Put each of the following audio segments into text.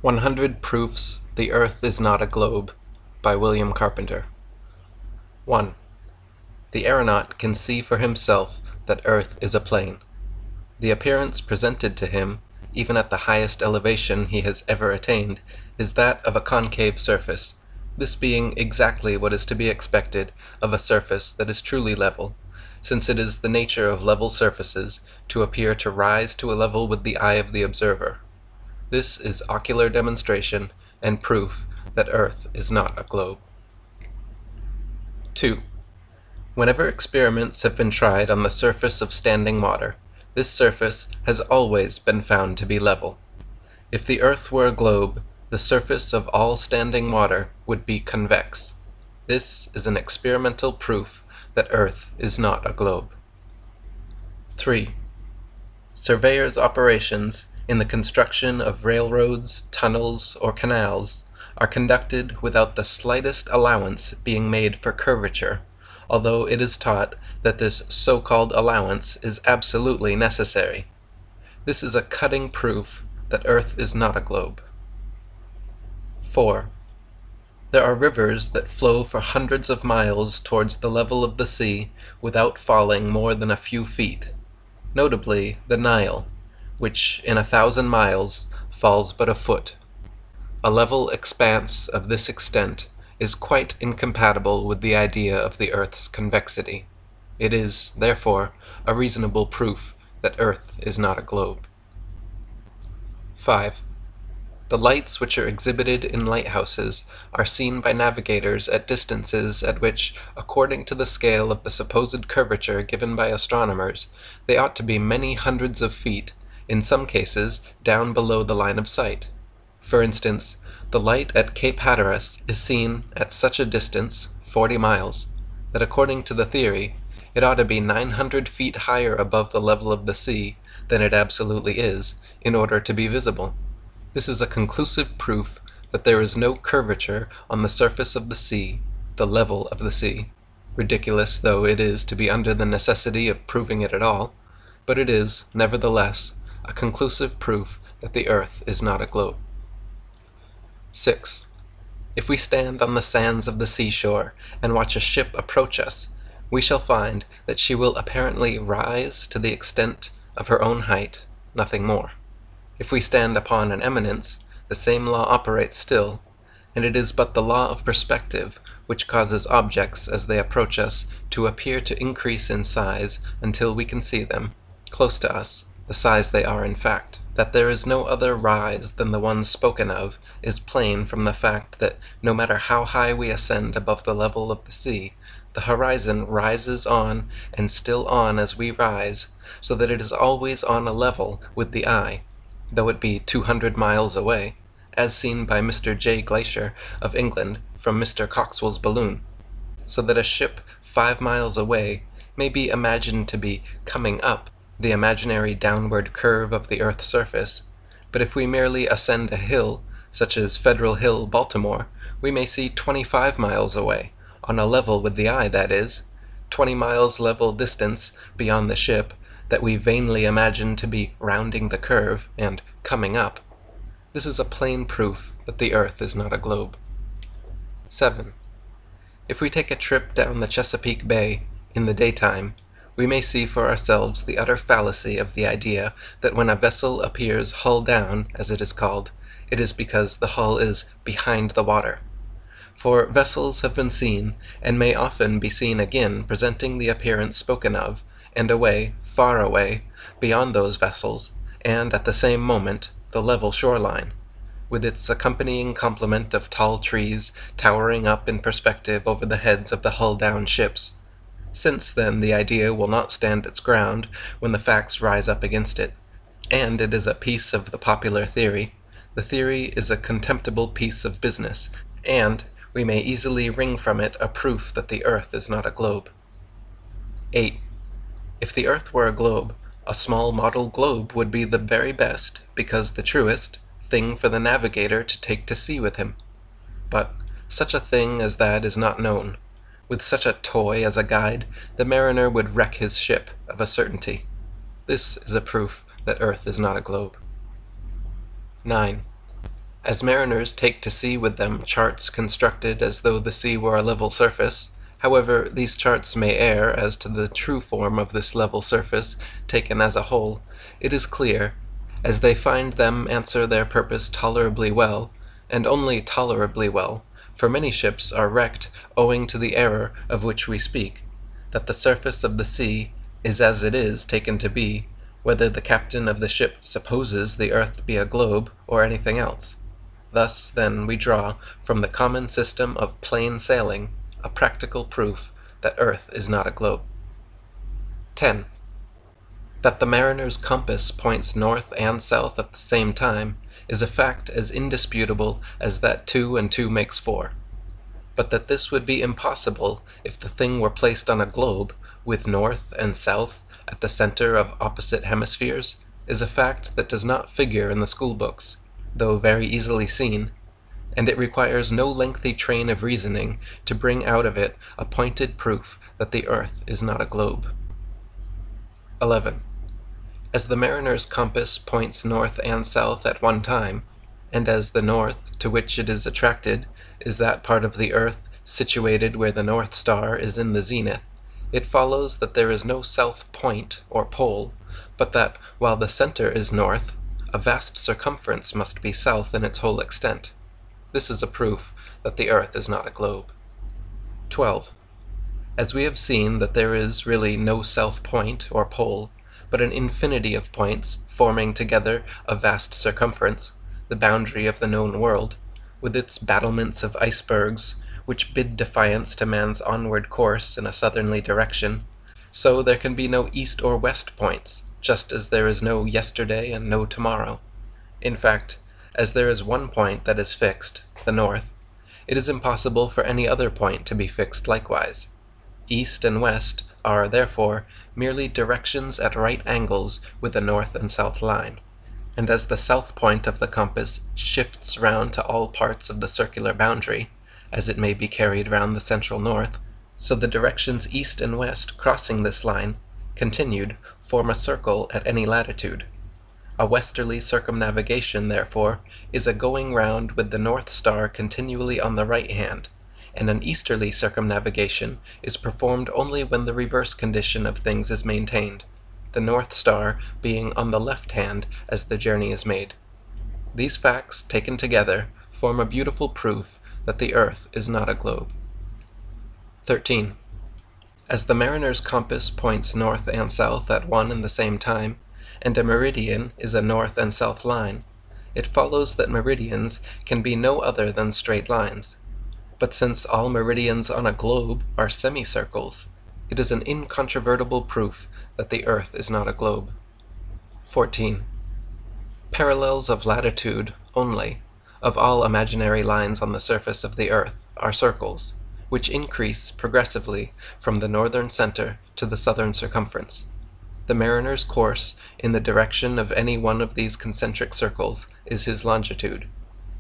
100 Proofs the Earth is not a Globe by William Carpenter. 1. The aeronaut can see for himself that Earth is a plane. The appearance presented to him, even at the highest elevation he has ever attained, is that of a concave surface, this being exactly what is to be expected of a surface that is truly level, since it is the nature of level surfaces to appear to rise to a level with the eye of the observer. This is ocular demonstration and proof that Earth is not a globe. 2. Whenever experiments have been tried on the surface of standing water, this surface has always been found to be level. If the Earth were a globe, the surface of all standing water would be convex. This is an experimental proof that Earth is not a globe. 3. Surveyors' operations in the construction of railroads, tunnels, or canals are conducted without the slightest allowance being made for curvature, although it is taught that this so-called allowance is absolutely necessary. This is a cutting proof that Earth is not a globe. 4. There are rivers that flow for hundreds of miles towards the level of the sea without falling more than a few feet, notably the Nile, which in 1,000 miles falls but a foot. A level expanse of this extent is quite incompatible with the idea of the Earth's convexity. It is, therefore, a reasonable proof that Earth is not a globe. 5. The lights which are exhibited in lighthouses are seen by navigators at distances at which, according to the scale of the supposed curvature given by astronomers, they ought to be many hundreds of feet, in some cases down below the line of sight. For instance, the light at Cape Hatteras is seen at such a distance, 40 miles, that according to the theory, it ought to be 900 feet higher above the level of the sea than it absolutely is, in order to be visible. This is a conclusive proof that there is no curvature on the surface of the sea, the level of the sea, ridiculous though it is to be under the necessity of proving it at all, but it is, nevertheless, a conclusive proof that the Earth is not a globe. 6. If we stand on the sands of the seashore and watch a ship approach us, we shall find that she will apparently rise to the extent of her own height, nothing more. If we stand upon an eminence, the same law operates still, and it is but the law of perspective which causes objects as they approach us to appear to increase in size until we can see them, close to us, the size they are in fact. That there is no other rise than the one spoken of is plain from the fact that no matter how high we ascend above the level of the sea, the horizon rises on and still on as we rise, so that it is always on a level with the eye, though it be 200 miles away, as seen by Mr. J. Glaisher of England from Mr. Coxwell's balloon, so that a ship 5 miles away may be imagined to be coming up the imaginary downward curve of the Earth's surface, but if we merely ascend a hill, such as Federal Hill, Baltimore, we may see 25 miles away, on a level with the eye, that is, 20 miles level distance beyond the ship, that we vainly imagine to be rounding the curve and coming up. This is a plain proof that the Earth is not a globe. 7. If we take a trip down the Chesapeake Bay in the daytime, we may see for ourselves the utter fallacy of the idea that when a vessel appears hull down, as it is called, it is because the hull is behind the water. For vessels have been seen, and may often be seen again presenting the appearance spoken of, and away, far away, beyond those vessels, and at the same moment, the level shoreline, with its accompanying complement of tall trees towering up in perspective over the heads of the hull-down ships. Since, then, the idea will not stand its ground when the facts rise up against it, and it is a piece of the popular theory, the theory is a contemptible piece of business, and we may easily wring from it a proof that the Earth is not a globe. 8. If the Earth were a globe, a small model globe would be the very best, because the truest, thing for the navigator to take to sea with him. But such a thing as that is not known. With such a toy as a guide, the mariner would wreck his ship, of a certainty. This is a proof that Earth is not a globe. 9. As mariners take to sea with them charts constructed as though the sea were a level surface, however these charts may err as to the true form of this level surface taken as a whole, it is clear, as they find them answer their purpose tolerably well, and only tolerably well, for many ships are wrecked owing to the error of which we speak, that the surface of the sea is as it is taken to be, whether the captain of the ship supposes the earth be a globe or anything else. Thus, then, we draw from the common system of plain sailing a practical proof that earth is not a globe. 10. That the mariner's compass points north and south at the same time is a fact as indisputable as that 2 and 2 makes 4. But that this would be impossible if the thing were placed on a globe, with north and south at the center of opposite hemispheres, is a fact that does not figure in the school books, though very easily seen, and it requires no lengthy train of reasoning to bring out of it a pointed proof that the earth is not a globe. 11. As the mariner's compass points north and south at one time, and as the north to which it is attracted is that part of the earth situated where the North Star is in the zenith, it follows that there is no south point or pole, but that while the center is north, a vast circumference must be south in its whole extent. This is a proof that the earth is not a globe. 12. As we have seen that there is really no south point or pole, but an infinity of points forming together a vast circumference, the boundary of the known world, with its battlements of icebergs, which bid defiance to man's onward course in a southerly direction, so there can be no east or west points, just as there is no yesterday and no tomorrow. In fact, as there is one point that is fixed, the north, it is impossible for any other point to be fixed likewise. East and west are, therefore, merely directions at right angles with the north and south line, and as the south point of the compass shifts round to all parts of the circular boundary, as it may be carried round the central north, so the directions east and west crossing this line, continued, form a circle at any latitude. A westerly circumnavigation, therefore, is a going round with the North Star continually on the right hand, and an easterly circumnavigation is performed only when the reverse condition of things is maintained, the North Star being on the left hand as the journey is made. These facts, taken together, form a beautiful proof that the earth is not a globe. 13. As the mariner's compass points north and south at one and the same time, and a meridian is a north and south line, it follows that meridians can be no other than straight lines. But since all meridians on a globe are semicircles, it is an incontrovertible proof that the earth is not a globe. 14. Parallels of latitude only, of all imaginary lines on the surface of the earth, are circles, which increase progressively from the northern center to the southern circumference. The mariner's course in the direction of any one of these concentric circles is his longitude,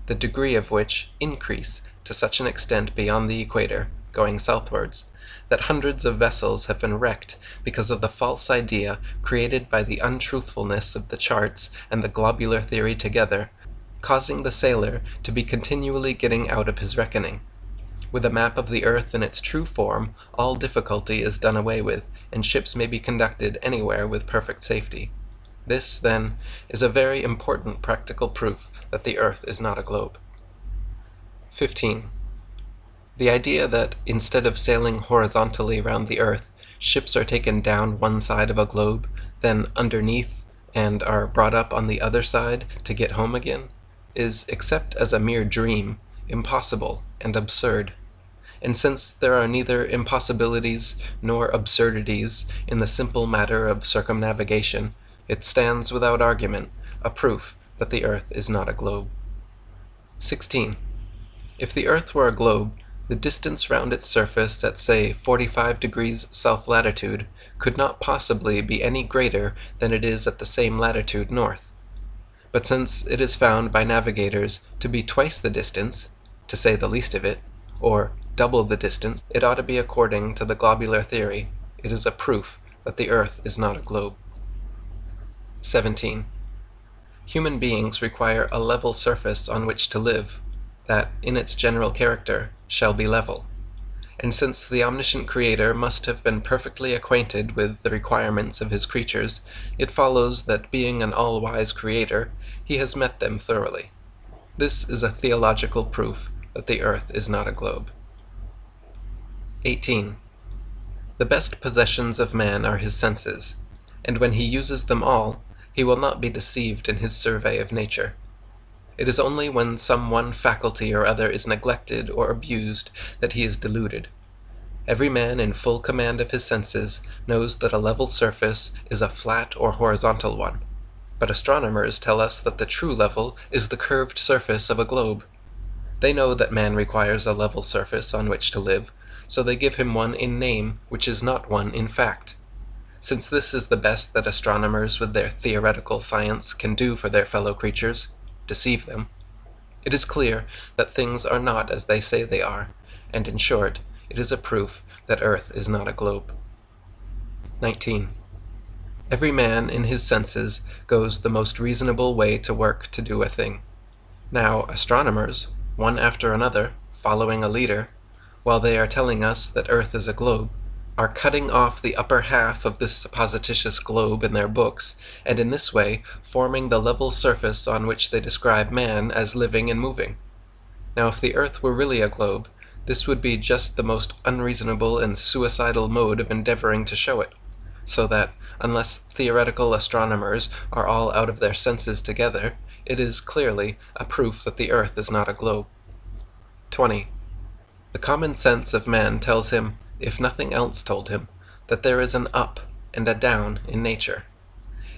the degree of which increase to such an extent beyond the equator, going southwards, that hundreds of vessels have been wrecked because of the false idea created by the untruthfulness of the charts and the globular theory together, causing the sailor to be continually getting out of his reckoning. With a map of the earth in its true form, all difficulty is done away with, and ships may be conducted anywhere with perfect safety. This, then, is a very important practical proof that the earth is not a globe. 15. The idea that, instead of sailing horizontally round the earth, ships are taken down one side of a globe, then underneath, and are brought up on the other side to get home again, is, except as a mere dream, impossible and absurd. And since there are neither impossibilities nor absurdities in the simple matter of circumnavigation, it stands without argument, a proof that the earth is not a globe. 16. If the earth were a globe, the distance round its surface at, say, 45 degrees south latitude could not possibly be any greater than it is at the same latitude north. But since it is found by navigators to be twice the distance, to say the least of it, or double the distance, it ought to be, according to the globular theory, it is a proof that the earth is not a globe. 17. Human beings require a level surface on which to live, that, in its general character, shall be level. And since the omniscient Creator must have been perfectly acquainted with the requirements of his creatures, it follows that being an all-wise Creator, he has met them thoroughly. This is a theological proof that the earth is not a globe. 18. The best possessions of man are his senses, and when he uses them all, he will not be deceived in his survey of nature. It is only when some one faculty or other is neglected or abused that he is deluded. Every man in full command of his senses knows that a level surface is a flat or horizontal one, but astronomers tell us that the true level is the curved surface of a globe. They know that man requires a level surface on which to live, so they give him one in name which is not one in fact. Since this is the best that astronomers with their theoretical science can do for their fellow creatures, deceive them, it is clear that things are not as they say they are, and in short, it is a proof that Earth is not a globe. 19. Every man in his senses goes the most reasonable way to work to do a thing. Now, astronomers, one after another, following a leader, while they are telling us that Earth is a globe, are cutting off the upper half of this supposititious globe in their books, and in this way forming the level surface on which they describe man as living and moving. Now, if the earth were really a globe, this would be just the most unreasonable and suicidal mode of endeavoring to show it, so that, unless theoretical astronomers are all out of their senses together, it is clearly a proof that the earth is not a globe. 20. The common sense of man tells him, if nothing else told him, that there is an up and a down in nature,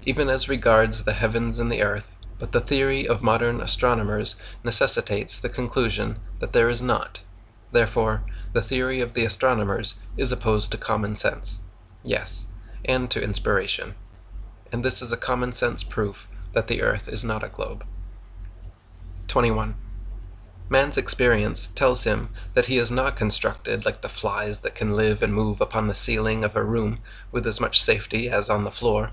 even as regards the heavens and the earth, but the theory of modern astronomers necessitates the conclusion that there is not. Therefore, the theory of the astronomers is opposed to common sense, yes, and to inspiration, and this is a common sense proof that the earth is not a globe. 21. Man's experience tells him that he is not constructed like the flies that can live and move upon the ceiling of a room with as much safety as on the floor,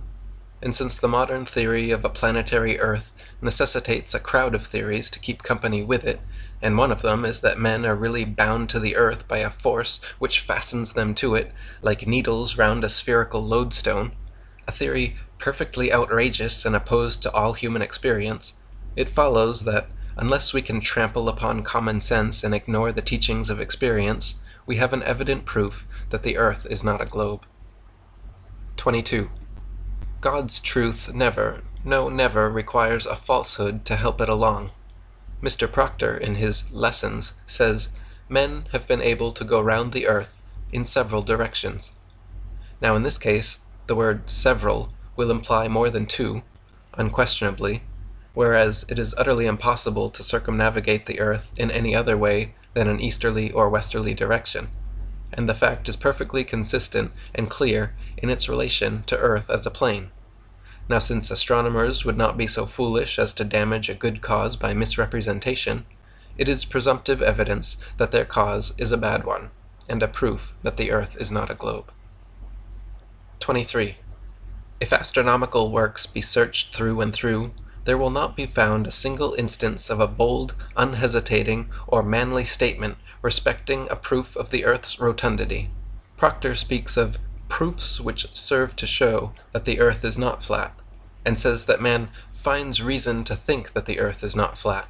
and since the modern theory of a planetary earth necessitates a crowd of theories to keep company with it, and one of them is that men are really bound to the earth by a force which fastens them to it like needles round a spherical lodestone, a theory perfectly outrageous and opposed to all human experience, it follows that, unless we can trample upon common sense and ignore the teachings of experience, we have an evident proof that the earth is not a globe. 22. God's truth never requires a falsehood to help it along. Mr. Proctor, in his Lessons, says, men have been able to go round the earth in several directions. Now in this case, the word several will imply more than two, unquestionably, whereas it is utterly impossible to circumnavigate the earth in any other way than an easterly or westerly direction, and the fact is perfectly consistent and clear in its relation to earth as a plane. Now since astronomers would not be so foolish as to damage a good cause by misrepresentation, it is presumptive evidence that their cause is a bad one, and a proof that the earth is not a globe. 23. If astronomical works be searched through and through, there will not be found a single instance of a bold, unhesitating, or manly statement respecting a proof of the earth's rotundity. Proctor speaks of proofs which serve to show that the earth is not flat, and says that man finds reason to think that the earth is not flat,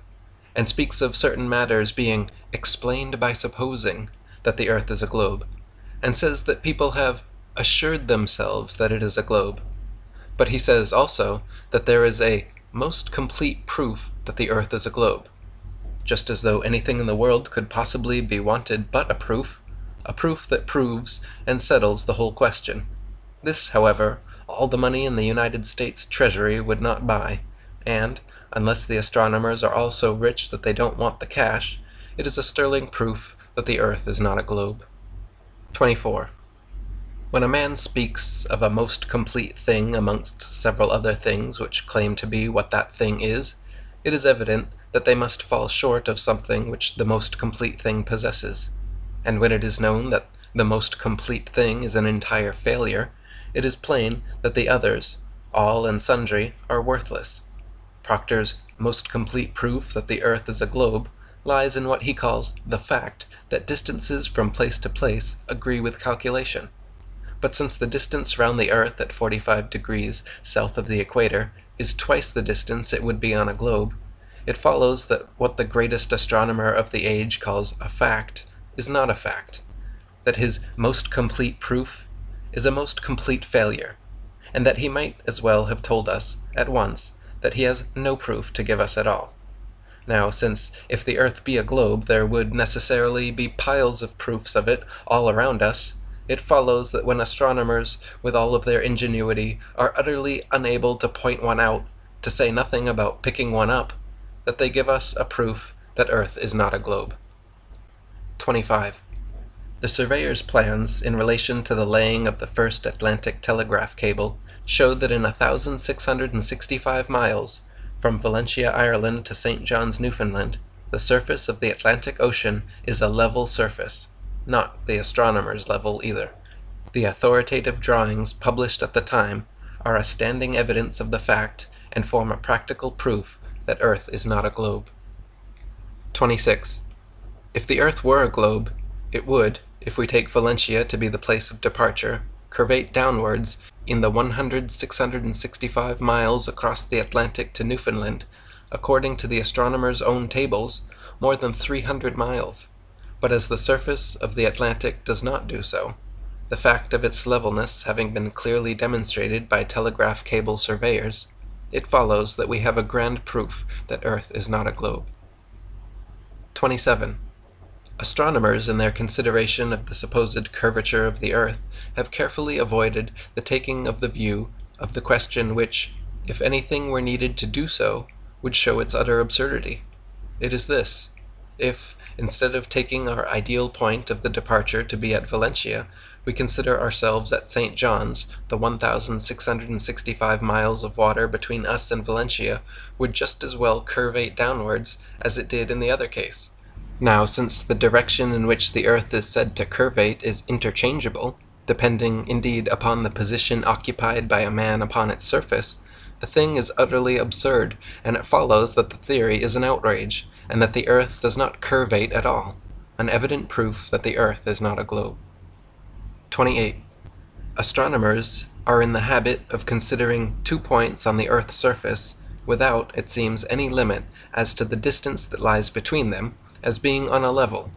and speaks of certain matters being explained by supposing that the earth is a globe, and says that people have assured themselves that it is a globe. But he says also that there is a most complete proof that the earth is a globe, just as though anything in the world could possibly be wanted but a proof that proves and settles the whole question. This, however, all the money in the United States Treasury would not buy, and, unless the astronomers are all so rich that they don't want the cash, it is a sterling proof that the earth is not a globe. 24. When a man speaks of a most complete thing amongst several other things which claim to be what that thing is, it is evident that they must fall short of something which the most complete thing possesses. And when it is known that the most complete thing is an entire failure, it is plain that the others, all and sundry, are worthless. Proctor's most complete proof that the earth is a globe lies in what he calls the fact that distances from place to place agree with calculation. But since the distance round the earth at 45 degrees south of the equator is twice the distance it would be on a globe, it follows that what the greatest astronomer of the age calls a fact is not a fact, that his most complete proof is a most complete failure, and that he might as well have told us at once that he has no proof to give us at all. Now, since if the earth be a globe there would necessarily be piles of proofs of it all around us, it follows that when astronomers, with all of their ingenuity, are utterly unable to point one out, to say nothing about picking one up, that they give us a proof that Earth is not a globe. 25. The surveyor's plans in relation to the laying of the first Atlantic telegraph cable showed that in 1,665 miles, from Valentia, Ireland to St. John's, Newfoundland, the surface of the Atlantic Ocean is a level surface, not the astronomer's level either. The authoritative drawings published at the time are a standing evidence of the fact and form a practical proof that Earth is not a globe. 26. If the Earth were a globe, it would, if we take Valentia to be the place of departure, curvate downwards in the 1,665 miles across the Atlantic to Newfoundland, according to the astronomer's own tables, more than 300 miles. But as the surface of the Atlantic does not do so, the fact of its levelness having been clearly demonstrated by telegraph cable surveyors, it follows that we have a grand proof that Earth is not a globe. 27. Astronomers, in their consideration of the supposed curvature of the Earth, have carefully avoided the taking of the view of the question which, if anything were needed to do so, would show its utter absurdity. It is this: if, instead of taking our ideal point of the departure to be at Valentia, we consider ourselves at St. John's, the 1,665 miles of water between us and Valentia would just as well curvate downwards as it did in the other case. Now, since the direction in which the earth is said to curvate is interchangeable, depending indeed upon the position occupied by a man upon its surface, the thing is utterly absurd, and it follows that the theory is an outrage, and that the earth does not curvate at all, an evident proof that the earth is not a globe. 28. Astronomers are in the habit of considering 2 points on the earth's surface, without, it seems, any limit as to the distance that lies between them, as being on a level,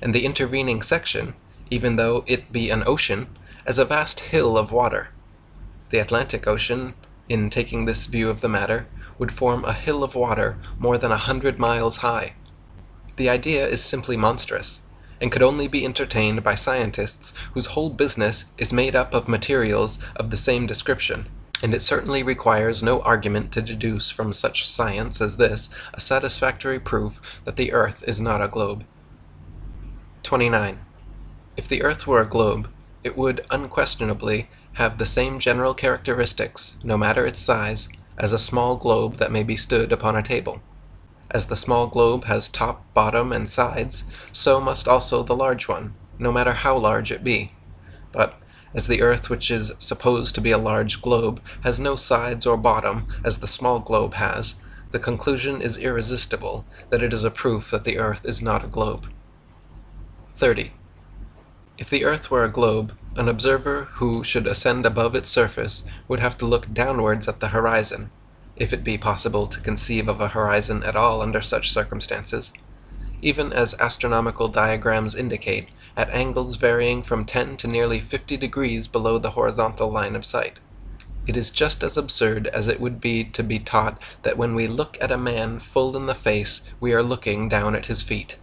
and the intervening section, even though it be an ocean, as a vast hill of water. The Atlantic Ocean, in taking this view of the matter, would form a hill of water more than 100 miles high. The idea is simply monstrous, and could only be entertained by scientists whose whole business is made up of materials of the same description, and it certainly requires no argument to deduce from such science as this a satisfactory proof that the earth is not a globe. 29. If the earth were a globe, it would unquestionably have the same general characteristics, no matter its size, as a small globe that may be stood upon a table. As the small globe has top, bottom, and sides, so must also the large one, no matter how large it be. But as the earth, which is supposed to be a large globe, has no sides or bottom, as the small globe has, the conclusion is irresistible that it is a proof that the earth is not a globe. 30. If the earth were a globe, an observer who should ascend above its surface would have to look downwards at the horizon, if it be possible to conceive of a horizon at all under such circumstances, even as astronomical diagrams indicate, at angles varying from 10 to nearly 50 degrees below the horizontal line of sight. It is just as absurd as it would be to be taught that when we look at a man full in the face we are looking down at his feet.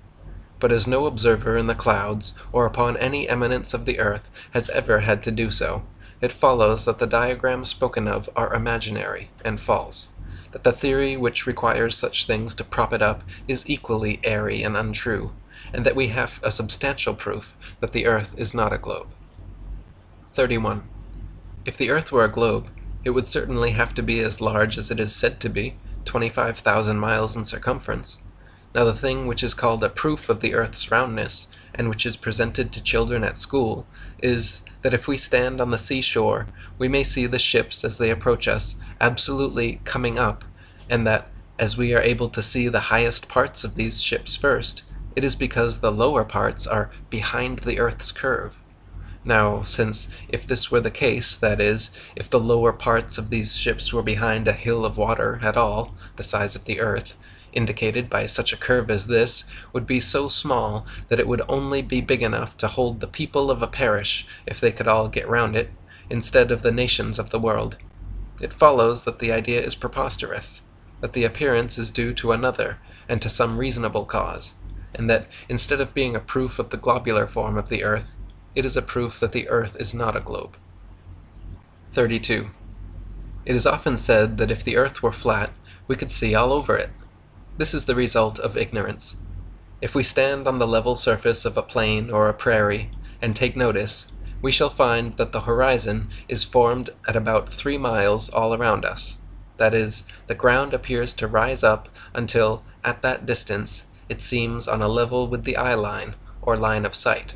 But as no observer in the clouds, or upon any eminence of the earth, has ever had to do so, it follows that the diagrams spoken of are imaginary and false, that the theory which requires such things to prop it up is equally airy and untrue, and that we have a substantial proof that the earth is not a globe. 31. If the earth were a globe, it would certainly have to be as large as it is said to be, 25,000 miles in circumference. Now the thing which is called a proof of the earth's roundness, and which is presented to children at school, is that if we stand on the seashore, we may see the ships as they approach us absolutely coming up, and that, as we are able to see the highest parts of these ships first, it is because the lower parts are behind the Earth's curve. Now, since if this were the case, that is, if the lower parts of these ships were behind a hill of water at all, the size of the Earth, indicated by such a curve as this, would be so small that it would only be big enough to hold the people of a parish if they could all get round it, instead of the nations of the world. It follows that the idea is preposterous, that the appearance is due to another and to some reasonable cause, and that, instead of being a proof of the globular form of the Earth, it is a proof that the Earth is not a globe. 32. It is often said that if the Earth were flat, we could see all over it. This is the result of ignorance. If we stand on the level surface of a plain or a prairie and take notice, we shall find that the horizon is formed at about 3 miles all around us. That is, the ground appears to rise up until, at that distance, it seems on a level with the eye line, or line of sight.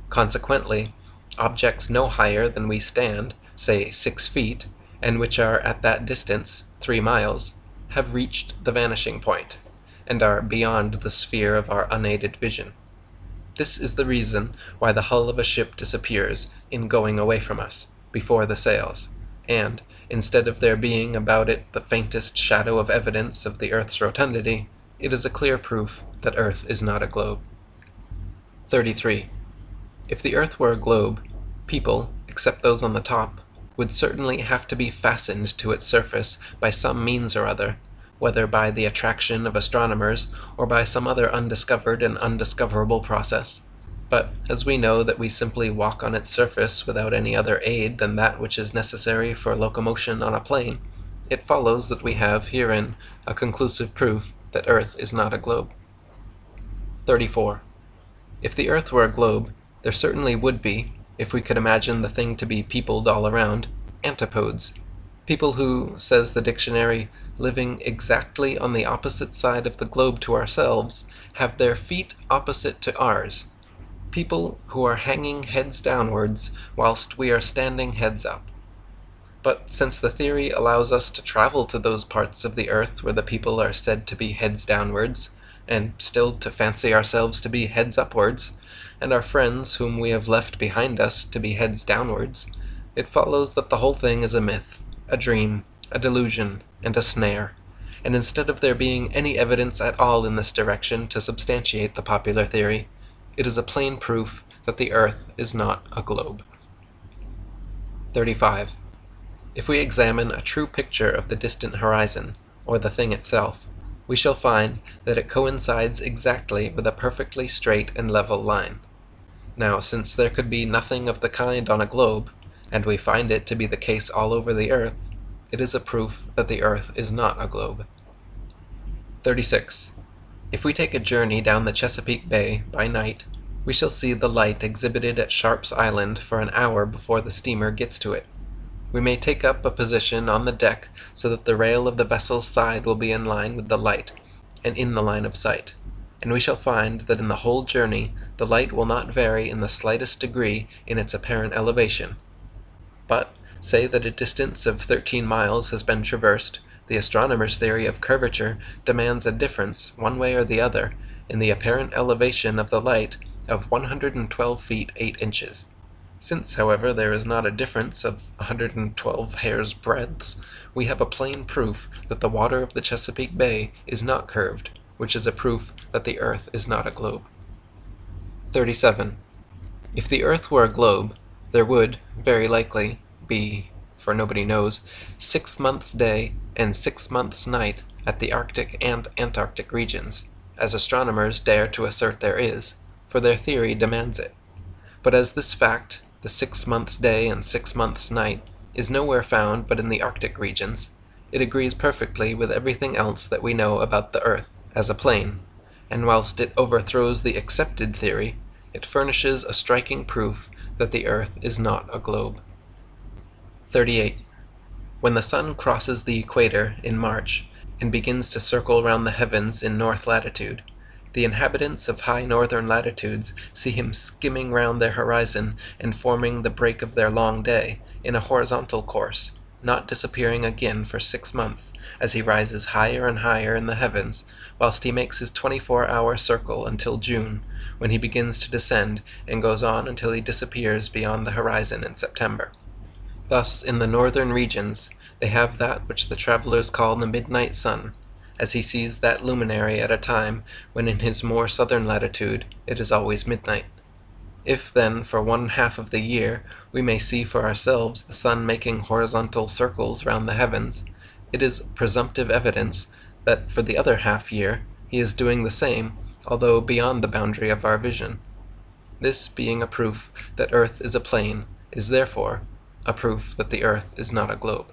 Consequently, objects no higher than we stand, say 6 feet, and which are at that distance, 3 miles, have reached the vanishing point, and are beyond the sphere of our unaided vision. This is the reason why the hull of a ship disappears, in going away from us, before the sails, and, instead of there being about it the faintest shadow of evidence of the Earth's rotundity, it is a clear proof that Earth is not a globe. 33. If the Earth were a globe, people, except those on the top, would certainly have to be fastened to its surface by some means or other, whether by the attraction of astronomers or by some other undiscovered and undiscoverable process. But as we know that we simply walk on its surface without any other aid than that which is necessary for locomotion on a plane, it follows that we have herein a conclusive proof that Earth is not a globe. 34. If the Earth were a globe, there certainly would be, if we could imagine the thing to be peopled all around, antipodes, people who, says the dictionary, living exactly on the opposite side of the globe to ourselves, have their feet opposite to ours, people who are hanging heads downwards whilst we are standing heads up. But since the theory allows us to travel to those parts of the Earth where the people are said to be heads downwards, and still to fancy ourselves to be heads upwards, and our friends whom we have left behind us to be heads downwards, it follows that the whole thing is a myth, a dream, a delusion, and a snare, and instead of there being any evidence at all in this direction to substantiate the popular theory, it is a plain proof that the Earth is not a globe. 35. If we examine a true picture of the distant horizon, or the thing itself, we shall find that it coincides exactly with a perfectly straight and level line. Now, since there could be nothing of the kind on a globe, and we find it to be the case all over the Earth, it is a proof that the Earth is not a globe. 36. If we take a journey down the Chesapeake Bay by night, we shall see the light exhibited at Sharp's Island for an hour before the steamer gets to it. We may take up a position on the deck so that the rail of the vessel's side will be in line with the light, and in the line of sight, and we shall find that in the whole journey the light will not vary in the slightest degree in its apparent elevation. But, say that a distance of 13 miles has been traversed, the astronomer's theory of curvature demands a difference, one way or the other, in the apparent elevation of the light of 112 feet 8 inches. Since, however, there is not a difference of 112 hairs' breadths, we have a plain proof that the water of the Chesapeake Bay is not curved, which is a proof that the Earth is not a globe. 37. If the Earth were a globe, there would, very likely, be, for nobody knows, 6 months' day and 6 months' night at the Arctic and Antarctic regions, as astronomers dare to assert there is, for their theory demands it. But as this fact, the 6 months' day and 6 months' night, is nowhere found but in the Arctic regions, it agrees perfectly with everything else that we know about the Earth as a plane, and whilst it overthrows the accepted theory, it furnishes a striking proof that the Earth is not a globe. 38. When the sun crosses the equator in March and begins to circle round the heavens in north latitude, the inhabitants of high northern latitudes see him skimming round their horizon and forming the break of their long day in a horizontal course, not disappearing again for 6 months, as he rises higher and higher in the heavens, whilst he makes his 24-hour circle until June, when he begins to descend and goes on until he disappears beyond the horizon in September. Thus, in the northern regions, they have that which the travellers call the midnight sun, as he sees that luminary at a time when in his more southern latitude it is always midnight. If, then, for 1/2 of the year we may see for ourselves the sun making horizontal circles round the heavens, it is presumptive evidence that for the other half-year he is doing the same, although beyond the boundary of our vision. This being a proof that earth is a plane, is therefore a proof that the earth is not a globe.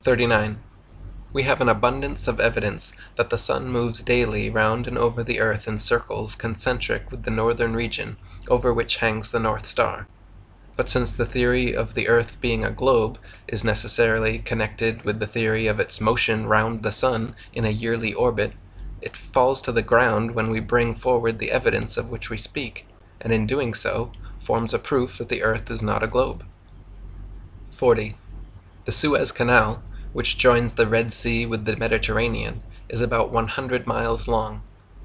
39. We have an abundance of evidence that the sun moves daily round and over the earth in circles concentric with the northern region over which hangs the North Star. But since the theory of the earth being a globe is necessarily connected with the theory of its motion round the sun in a yearly orbit, it falls to the ground when we bring forward the evidence of which we speak, and in doing so forms a proof that the earth is not a globe. 40. The Suez Canal, which joins the Red Sea with the Mediterranean, is about 100 miles long.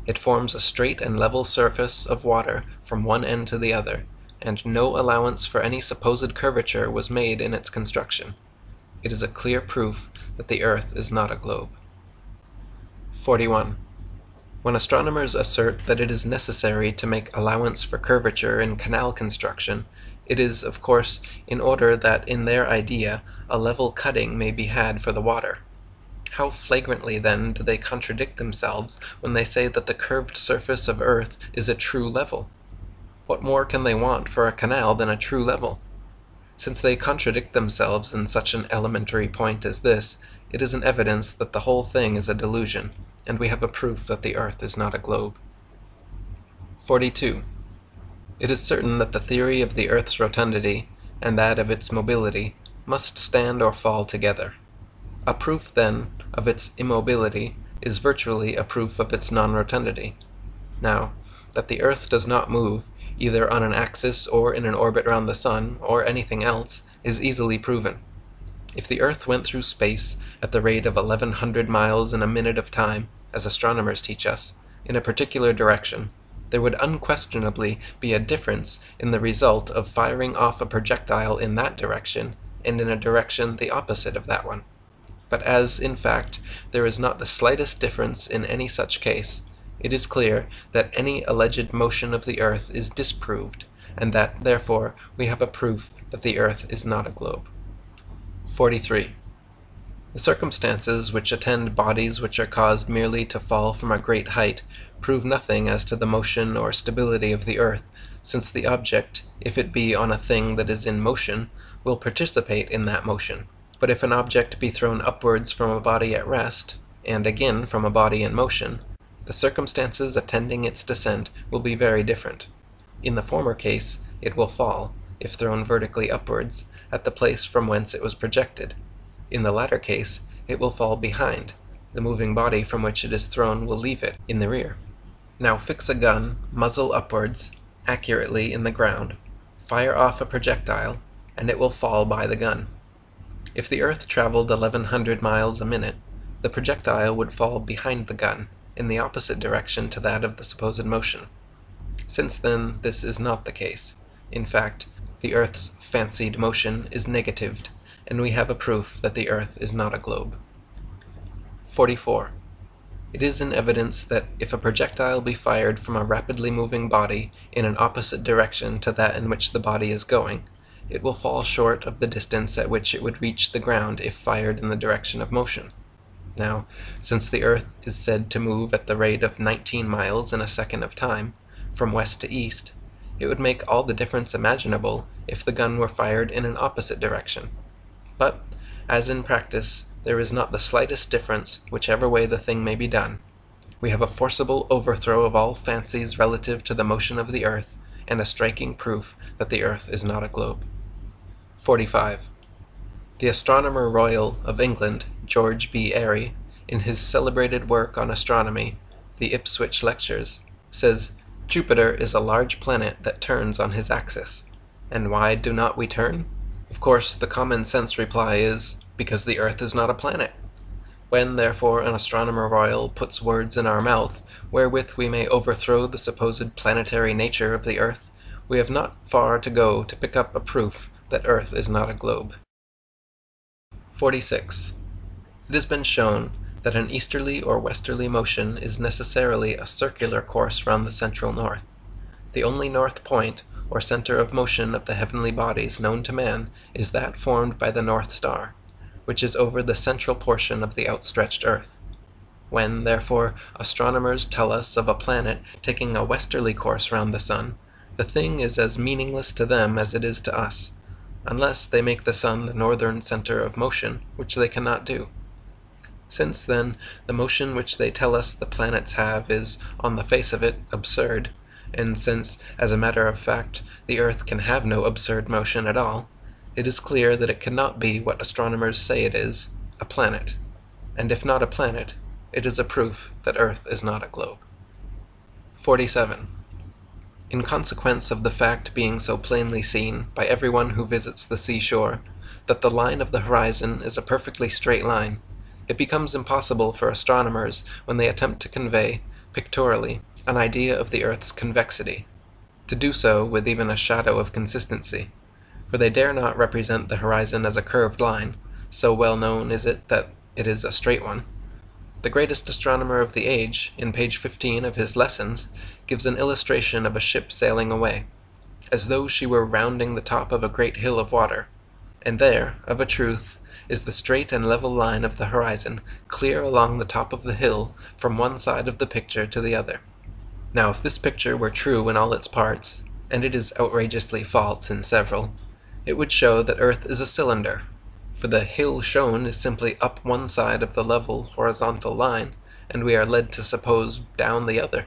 It forms a straight and level surface of water from one end to the other, and no allowance for any supposed curvature was made in its construction. It is a clear proof that the earth is not a globe. 41. When astronomers assert that it is necessary to make allowance for curvature in canal construction, it is, of course, in order that in their idea a level cutting may be had for the water. How flagrantly, then, do they contradict themselves when they say that the curved surface of earth is a true level? What more can they want for a canal than a true level? Since they contradict themselves in such an elementary point as this, it is an evidence that the whole thing is a delusion, and we have a proof that the earth is not a globe. 42. It is certain that the theory of the earth's rotundity and that of its mobility must stand or fall together. A proof, then, of its immobility is virtually a proof of its non-rotundity. Now, that the earth does not move, either on an axis or in an orbit round the sun, or anything else, is easily proven. If the earth went through space at the rate of 1100 miles in a minute of time, as astronomers teach us, in a particular direction, there would unquestionably be a difference in the result of firing off a projectile in that direction and in a direction the opposite of that one. But as, in fact, there is not the slightest difference in any such case, it is clear that any alleged motion of the earth is disproved, and that, therefore, we have a proof that the earth is not a globe. 43. The circumstances which attend bodies which are caused merely to fall from a great height prove nothing as to the motion or stability of the earth, since the object, if it be on a thing that is in motion, will participate in that motion. But if an object be thrown upwards from a body at rest, and again from a body in motion, the circumstances attending its descent will be very different. In the former case, it will fall, if thrown vertically upwards, at the place from whence it was projected. In the latter case, it will fall behind. The moving body from which it is thrown will leave it in the rear. Now fix a gun, muzzle upwards, accurately in the ground, fire off a projectile, and it will fall by the gun. If the earth traveled 1100 miles a minute, the projectile would fall behind the gun, in the opposite direction to that of the supposed motion. Since then this is not the case, in fact, the earth's fancied motion is negatived, and we have a proof that the earth is not a globe. 44. It is in evidence that if a projectile be fired from a rapidly moving body in an opposite direction to that in which the body is going, it will fall short of the distance at which it would reach the ground if fired in the direction of motion. Now, since the earth is said to move at the rate of 19 miles in a second of time, from west to east, it would make all the difference imaginable if the gun were fired in an opposite direction. But, as in practice, there is not the slightest difference whichever way the thing may be done. We have a forcible overthrow of all fancies relative to the motion of the earth, and a striking proof that the earth is not a globe. 45. The Astronomer Royal of England, George B. Airy, in his celebrated work on astronomy, the Ipswich Lectures, says, "Jupiter is a large planet that turns on his axis. And why do not we turn? Of course, the common sense reply is, because the Earth is not a planet. When, therefore, an astronomer royal puts words in our mouth, wherewith we may overthrow the supposed planetary nature of the Earth, we have not far to go to pick up a proof that Earth is not a globe. 46. It has been shown that an easterly or westerly motion is necessarily a circular course round the central north. The only north point, or center of motion of the heavenly bodies known to man, is that formed by the North Star, which is over the central portion of the outstretched earth. When, therefore, astronomers tell us of a planet taking a westerly course round the sun, the thing is as meaningless to them as it is to us, unless they make the sun the northern center of motion, which they cannot do. Since, then, the motion which they tell us the planets have is, on the face of it, absurd, and since, as a matter of fact, the earth can have no absurd motion at all, it is clear that it cannot be what astronomers say it is, a planet. And if not a planet, it is a proof that Earth is not a globe. 47. In consequence of the fact being so plainly seen by everyone who visits the seashore, that the line of the horizon is a perfectly straight line, it becomes impossible for astronomers, when they attempt to convey, pictorially, an idea of the Earth's convexity, to do so with even a shadow of consistency, for they dare not represent the horizon as a curved line, so well known is it that it is a straight one. The greatest astronomer of the age, in page 15 of his Lessons, gives an illustration of a ship sailing away, as though she were rounding the top of a great hill of water, and there, of a truth, is the straight and level line of the horizon, clear along the top of the hill, from one side of the picture to the other. Now, if this picture were true in all its parts, and it is outrageously false in several, it would show that Earth is a cylinder, for the hill shown is simply up one side of the level horizontal line, and we are led to suppose down the other.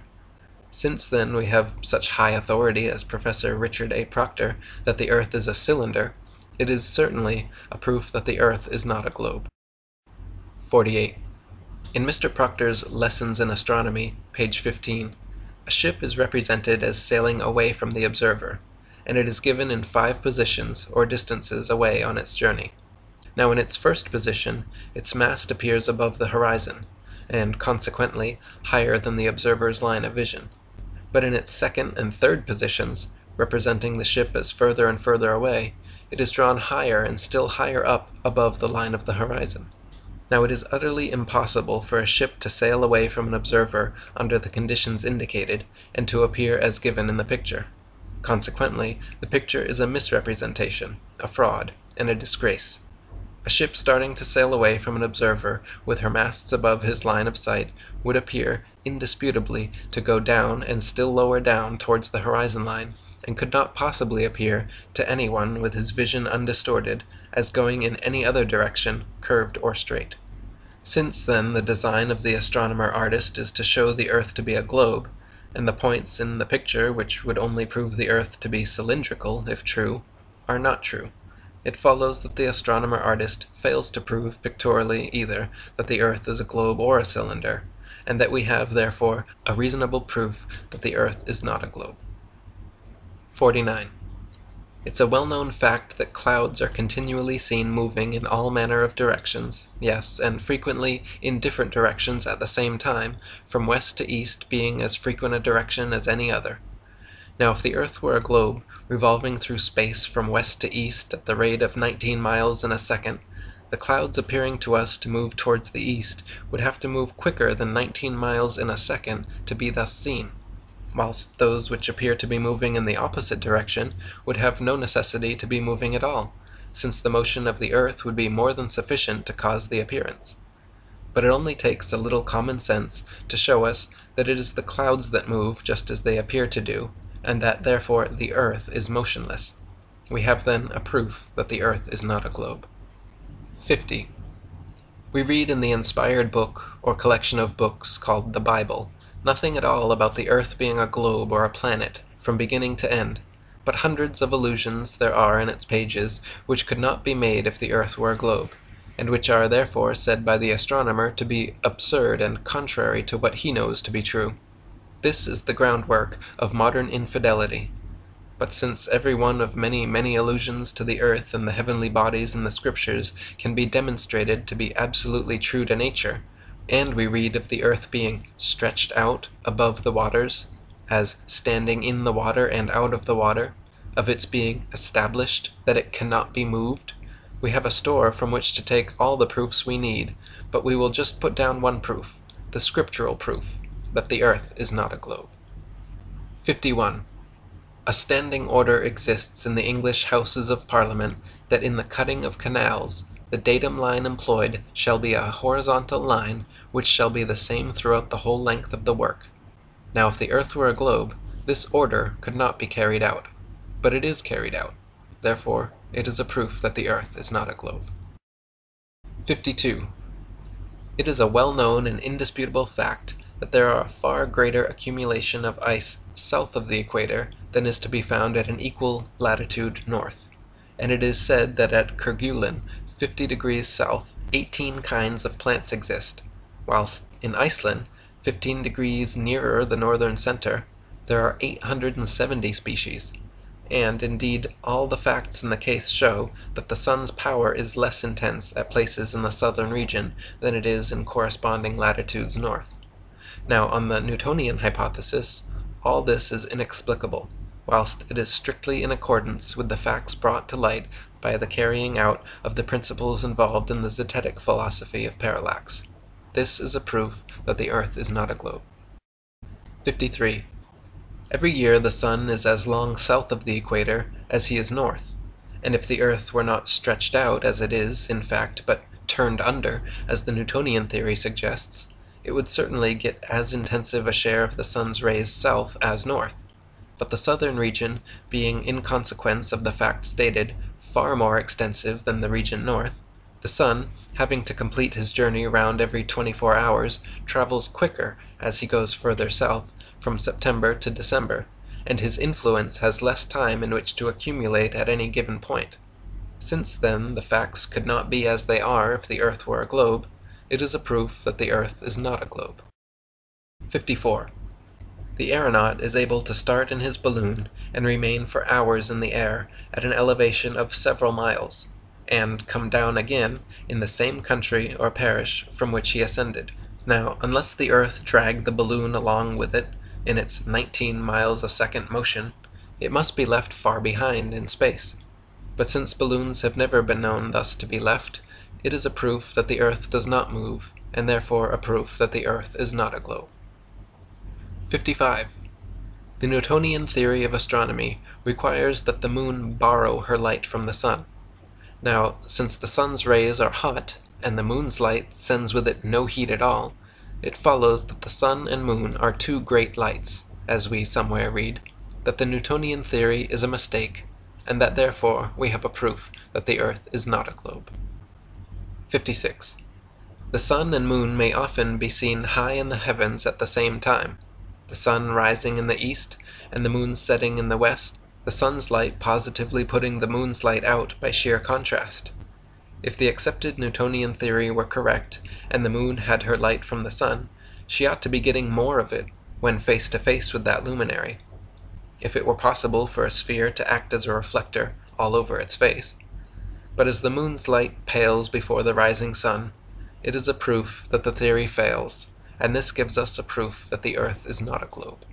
Since, then, we have such high authority as Professor Richard A. Proctor that the Earth is a cylinder, it is certainly a proof that the Earth is not a globe. 48. In Mr. Proctor's Lessons in Astronomy, page 15, a ship is represented as sailing away from the observer, and it is given in 5 positions or distances away on its journey. Now, in its first position, its mast appears above the horizon, and consequently higher than the observer's line of vision. But in its second and third positions, representing the ship as further and further away, it is drawn higher and still higher up above the line of the horizon. Now, it is utterly impossible for a ship to sail away from an observer under the conditions indicated, and to appear as given in the picture. Consequently, the picture is a misrepresentation, a fraud, and a disgrace. A ship starting to sail away from an observer with her masts above his line of sight would appear, indisputably, to go down and still lower down towards the horizon line, and could not possibly appear to anyone with his vision undistorted as going in any other direction, curved or straight. Since, then, the design of the astronomer-artist is to show the Earth to be a globe, and the points in the picture which would only prove the Earth to be cylindrical, if true, are not true, it follows that the astronomer-artist fails to prove pictorially either that the Earth is a globe or a cylinder, and that we have, therefore, a reasonable proof that the Earth is not a globe. 49. It's a well-known fact that clouds are continually seen moving in all manner of directions, yes, and frequently in different directions at the same time, from west to east being as frequent a direction as any other. Now, if the Earth were a globe, revolving through space from west to east at the rate of 19 miles in a second, the clouds appearing to us to move towards the east would have to move quicker than 19 miles in a second to be thus seen, whilst those which appear to be moving in the opposite direction would have no necessity to be moving at all, since the motion of the Earth would be more than sufficient to cause the appearance. But it only takes a little common sense to show us that it is the clouds that move just as they appear to do, and that, therefore, the Earth is motionless. We have, then, a proof that the Earth is not a globe. 50. We read in the inspired book, or collection of books, called the Bible, nothing at all about the Earth being a globe or a planet, from beginning to end, but hundreds of allusions there are in its pages which could not be made if the Earth were a globe, and which are therefore said by the astronomer to be absurd and contrary to what he knows to be true. This is the groundwork of modern infidelity. But since every one of many, many allusions to the earth and the heavenly bodies in the Scriptures can be demonstrated to be absolutely true to nature, and we read of the earth being stretched out above the waters, as standing in the water and out of the water, of its being established that it cannot be moved, we have a store from which to take all the proofs we need, but we will just put down one proof, the scriptural proof, that the earth is not a globe. 51. A standing order exists in the English Houses of Parliament that in the cutting of canals the datum line employed shall be a horizontal line which shall be the same throughout the whole length of the work. Now if the earth were a globe, this order could not be carried out, but it is carried out. Therefore, it is a proof that the earth is not a globe. 52. It is a well-known and indisputable fact that there are a far greater accumulation of ice south of the equator than is to be found at an equal latitude north, and it is said that at Kerguelen, 50 degrees south, 18 kinds of plants exist, whilst in Iceland, 15 degrees nearer the northern center, there are 870 species, and indeed all the facts in the case show that the sun's power is less intense at places in the southern region than it is in corresponding latitudes north. Now, on the Newtonian hypothesis, all this is inexplicable, whilst it is strictly in accordance with the facts brought to light by the carrying out of the principles involved in the zetetic philosophy of parallax. This is a proof that the earth is not a globe. 53. Every year the sun is as long south of the equator as he is north, and if the earth were not stretched out as it is, in fact, but turned under, as the Newtonian theory suggests, it would certainly get as intensive a share of the sun's rays south as north. But the southern region, being in consequence of the fact stated, far more extensive than the region north, the sun, having to complete his journey round every 24 hours, travels quicker as he goes further south, from September to December, and his influence has less time in which to accumulate at any given point. Since, then, the facts could not be as they are if the earth were a globe, it is a proof that the earth is not a globe. 54. The aeronaut is able to start in his balloon and remain for hours in the air at an elevation of several miles, and come down again in the same country or parish from which he ascended. Now, unless the earth dragged the balloon along with it in its 19 miles a second motion, it must be left far behind in space. But since balloons have never been known thus to be left, it is a proof that the earth does not move, and therefore a proof that the earth is not a globe. 55. The Newtonian theory of astronomy requires that the moon borrow her light from the sun. Now, since the sun's rays are hot, and the moon's light sends with it no heat at all, it follows that the sun and moon are two great lights, as we somewhere read, that the Newtonian theory is a mistake, and that therefore we have a proof that the earth is not a globe. 56. The sun and moon may often be seen high in the heavens at the same time, the sun rising in the east and the moon setting in the west, the sun's light positively putting the moon's light out by sheer contrast. If the accepted Newtonian theory were correct, and the moon had her light from the sun, she ought to be getting more of it when face to face with that luminary. If it were possible for a sphere to act as a reflector all over its face. But as the moon's light pales before the rising sun, it is a proof that the theory fails, and this gives us a proof that the earth is not a globe.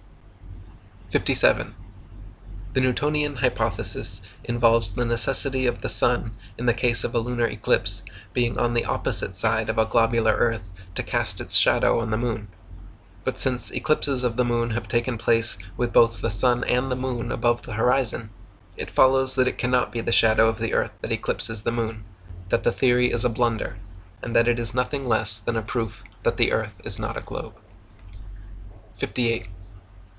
57. The Newtonian hypothesis involves the necessity of the sun, in the case of a lunar eclipse, being on the opposite side of a globular earth to cast its shadow on the moon. But since eclipses of the moon have taken place with both the sun and the moon above the horizon, it follows that it cannot be the shadow of the earth that eclipses the moon, that the theory is a blunder, and that it is nothing less than a proof that the earth is not a globe. 58.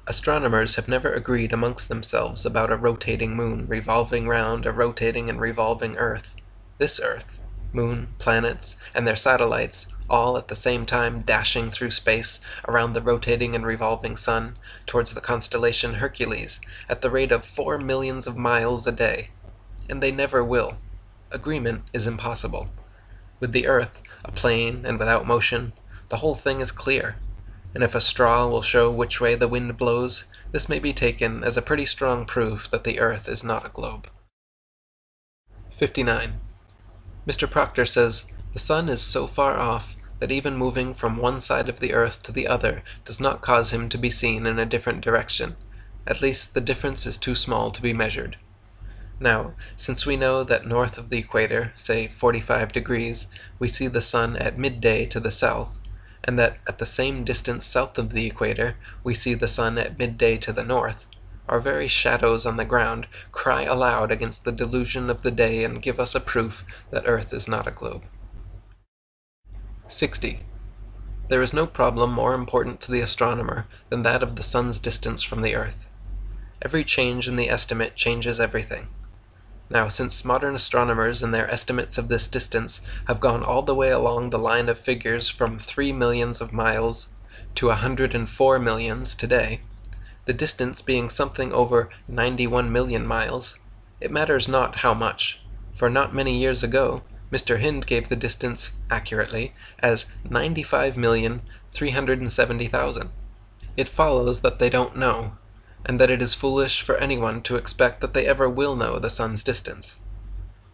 Astronomers have never agreed amongst themselves about a rotating moon revolving round a rotating and revolving earth. This earth, moon, planets, and their satellites, all at the same time dashing through space around the rotating and revolving sun towards the constellation Hercules at the rate of 4 millions of miles a day. And they never will. Agreement is impossible. With the earth, a plane and without motion, the whole thing is clear, and if a straw will show which way the wind blows, This may be taken as a pretty strong proof that the Earth is not a globe. 59. Mr. Proctor says, "The sun is so far off that even moving from one side of the earth to the other does not cause him to be seen in a different direction. At least the difference is too small to be measured." Now, since we know that north of the equator, say 45 degrees, we see the sun at midday to the south, and that at the same distance south of the equator we see the sun at midday to the north, our very shadows on the ground cry aloud against the delusion of the day and give us a proof that Earth is not a globe. 60. There is no problem more important to the astronomer than that of the sun's distance from the earth. Every change in the estimate changes everything. Now, since modern astronomers in their estimates of this distance have gone all the way along the line of figures from 3 millions of miles to 104 millions today, the distance being something over 91 million miles, it matters not how much, for not many years ago Mr. Hind gave the distance, accurately, as 95,370,000. It follows that they don't know, and that it is foolish for anyone to expect that they ever will know the sun's distance.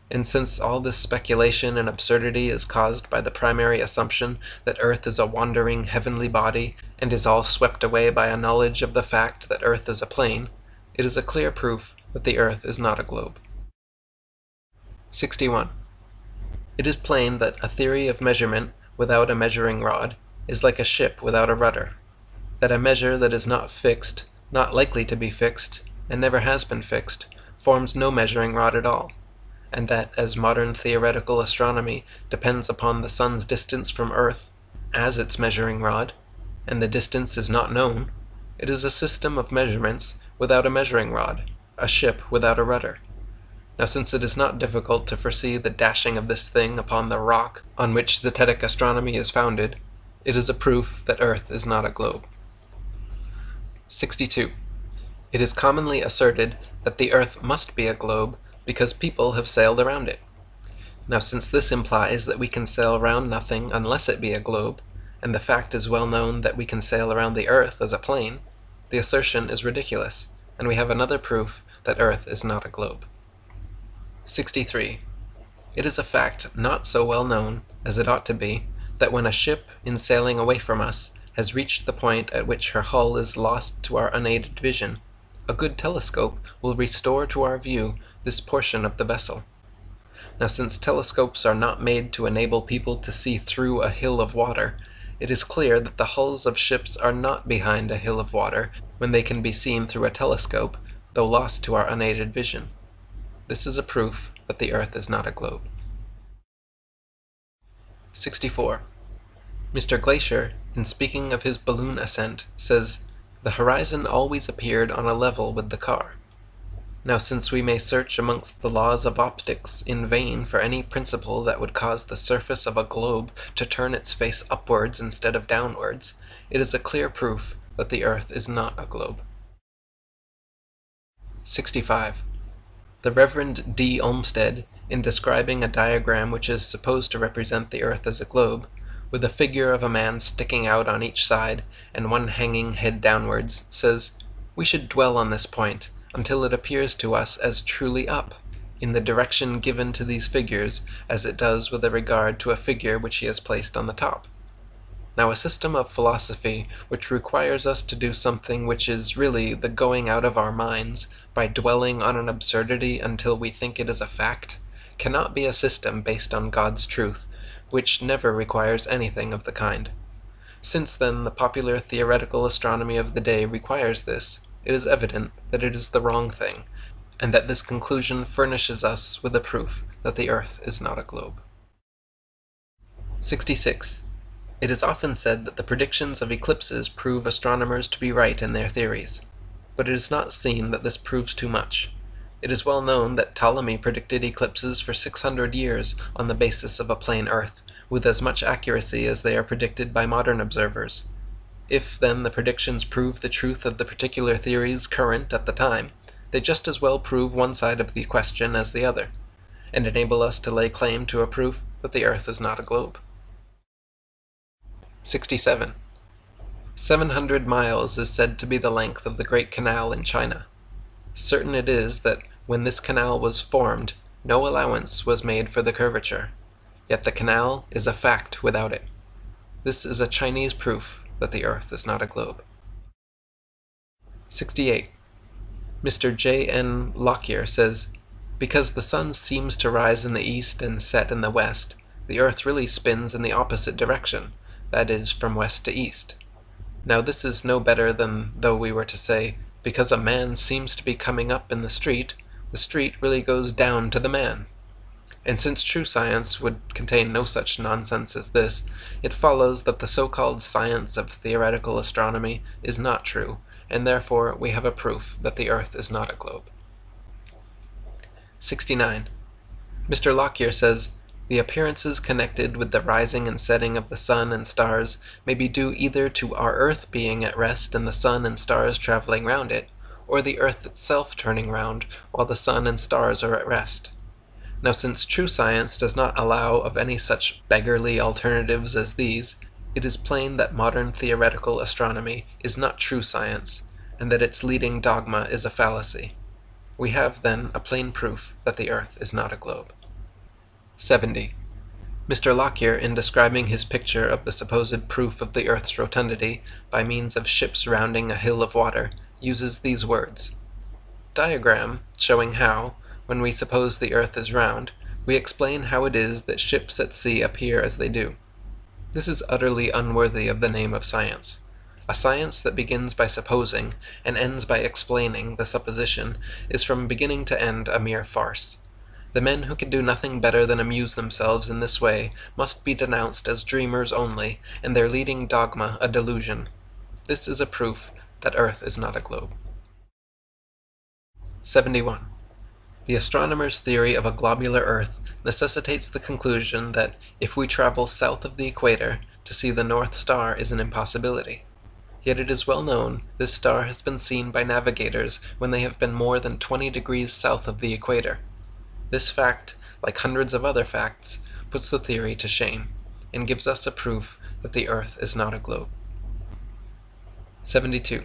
And since all this speculation and absurdity is caused by the primary assumption that Earth is a wandering heavenly body, and is all swept away by a knowledge of the fact that Earth is a plane, it is a clear proof that the Earth is not a globe. 61. It is plain that a theory of measurement without a measuring rod is like a ship without a rudder, that a measure that is not fixed, not likely to be fixed, and never has been fixed, forms no measuring rod at all, and that as modern theoretical astronomy depends upon the sun's distance from Earth as its measuring rod, and the distance is not known, it is a system of measurements without a measuring rod, a ship without a rudder. Now, since it is not difficult to foresee the dashing of this thing upon the rock on which zetetic astronomy is founded, it is a proof that Earth is not a globe. 62. It is commonly asserted that the Earth must be a globe because people have sailed around it. Now, since this implies that we can sail around nothing unless it be a globe, and the fact is well known that we can sail around the Earth as a plane, the assertion is ridiculous, and we have another proof that Earth is not a globe. 63. It is a fact not so well known as it ought to be that when a ship, in sailing away from us, has reached the point at which her hull is lost to our unaided vision, a good telescope will restore to our view this portion of the vessel. Now, since telescopes are not made to enable people to see through a hill of water, it is clear that the hulls of ships are not behind a hill of water when they can be seen through a telescope, though lost to our unaided vision. This is a proof that the Earth is not a globe. 64. Mr. Glaisher, in speaking of his balloon ascent, says, "The horizon always appeared on a level with the car." Now, since we may search amongst the laws of optics in vain for any principle that would cause the surface of a globe to turn its face upwards instead of downwards, it is a clear proof that the Earth is not a globe. 65. The Reverend D. Olmsted, in describing a diagram which is supposed to represent the Earth as a globe, with a figure of a man sticking out on each side and one hanging head downwards, says, "We should dwell on this point until it appears to us as truly up, in the direction given to these figures, as it does with regard to a figure which he has placed on the top." Now, a system of philosophy which requires us to do something which is really the going out of our minds by dwelling on an absurdity until we think it is a fact, cannot be a system based on God's truth, which never requires anything of the kind. Since, then, the popular theoretical astronomy of the day requires this, it is evident that it is the wrong thing, and that this conclusion furnishes us with a proof that the Earth is not a globe. 66. It is often said that the predictions of eclipses prove astronomers to be right in their theories, but it is not seen that this proves too much. It is well known that Ptolemy predicted eclipses for 600 years on the basis of a plane Earth, with as much accuracy as they are predicted by modern observers. If, then, the predictions prove the truth of the particular theories current at the time, they just as well prove one side of the question as the other, and enable us to lay claim to a proof that the Earth is not a globe. 67. 700 miles is said to be the length of the Great Canal in China. Certain it is that when this canal was formed, no allowance was made for the curvature, yet the canal is a fact without it. This is a Chinese proof that the Earth is not a globe. 68. Mr. J. N. Lockyer says, because the sun seems to rise in the east and set in the west, the Earth really spins in the opposite direction, that is, from west to east. Now this is no better than though we were to say, because a man seems to be coming up in the street really goes down to the man. And since true science would contain no such nonsense as this, it follows that the so-called science of theoretical astronomy is not true, and therefore we have a proof that the Earth is not a globe. 69. Mr. Lockyer says, the appearances connected with the rising and setting of the sun and stars may be due either to our Earth being at rest and the sun and stars traveling round it, or the Earth itself turning round while the sun and stars are at rest. Now since true science does not allow of any such beggarly alternatives as these, it is plain that modern theoretical astronomy is not true science, and that its leading dogma is a fallacy. We have, then, a plain proof that the Earth is not a globe. 70. Mr. Lockyer, in describing his picture of the supposed proof of the Earth's rotundity by means of ships rounding a hill of water, uses these words: diagram showing how, when we suppose the Earth is round, we explain how it is that ships at sea appear as they do. This is utterly unworthy of the name of science. A science that begins by supposing, and ends by explaining the supposition, is from beginning to end a mere farce. The men who can do nothing better than amuse themselves in this way must be denounced as dreamers only, and their leading dogma a delusion. This is a proof that Earth is not a globe. 71. The astronomer's theory of a globular Earth necessitates the conclusion that if we travel south of the equator, to see the North Star is an impossibility. Yet it is well known this star has been seen by navigators when they have been more than 20 degrees south of the equator. This fact, like hundreds of other facts, puts the theory to shame, and gives us a proof that the Earth is not a globe. 72.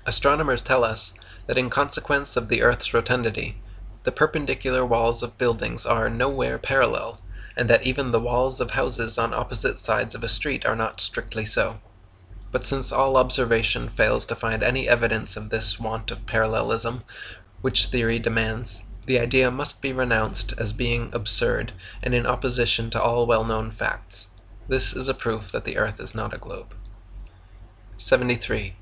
Astronomers tell us that in consequence of the Earth's rotundity, the perpendicular walls of buildings are nowhere parallel, and that even the walls of houses on opposite sides of a street are not strictly so. But since all observation fails to find any evidence of this want of parallelism which theory demands, the idea must be renounced as being absurd and in opposition to all well-known facts. This is a proof that the Earth is not a globe. 73.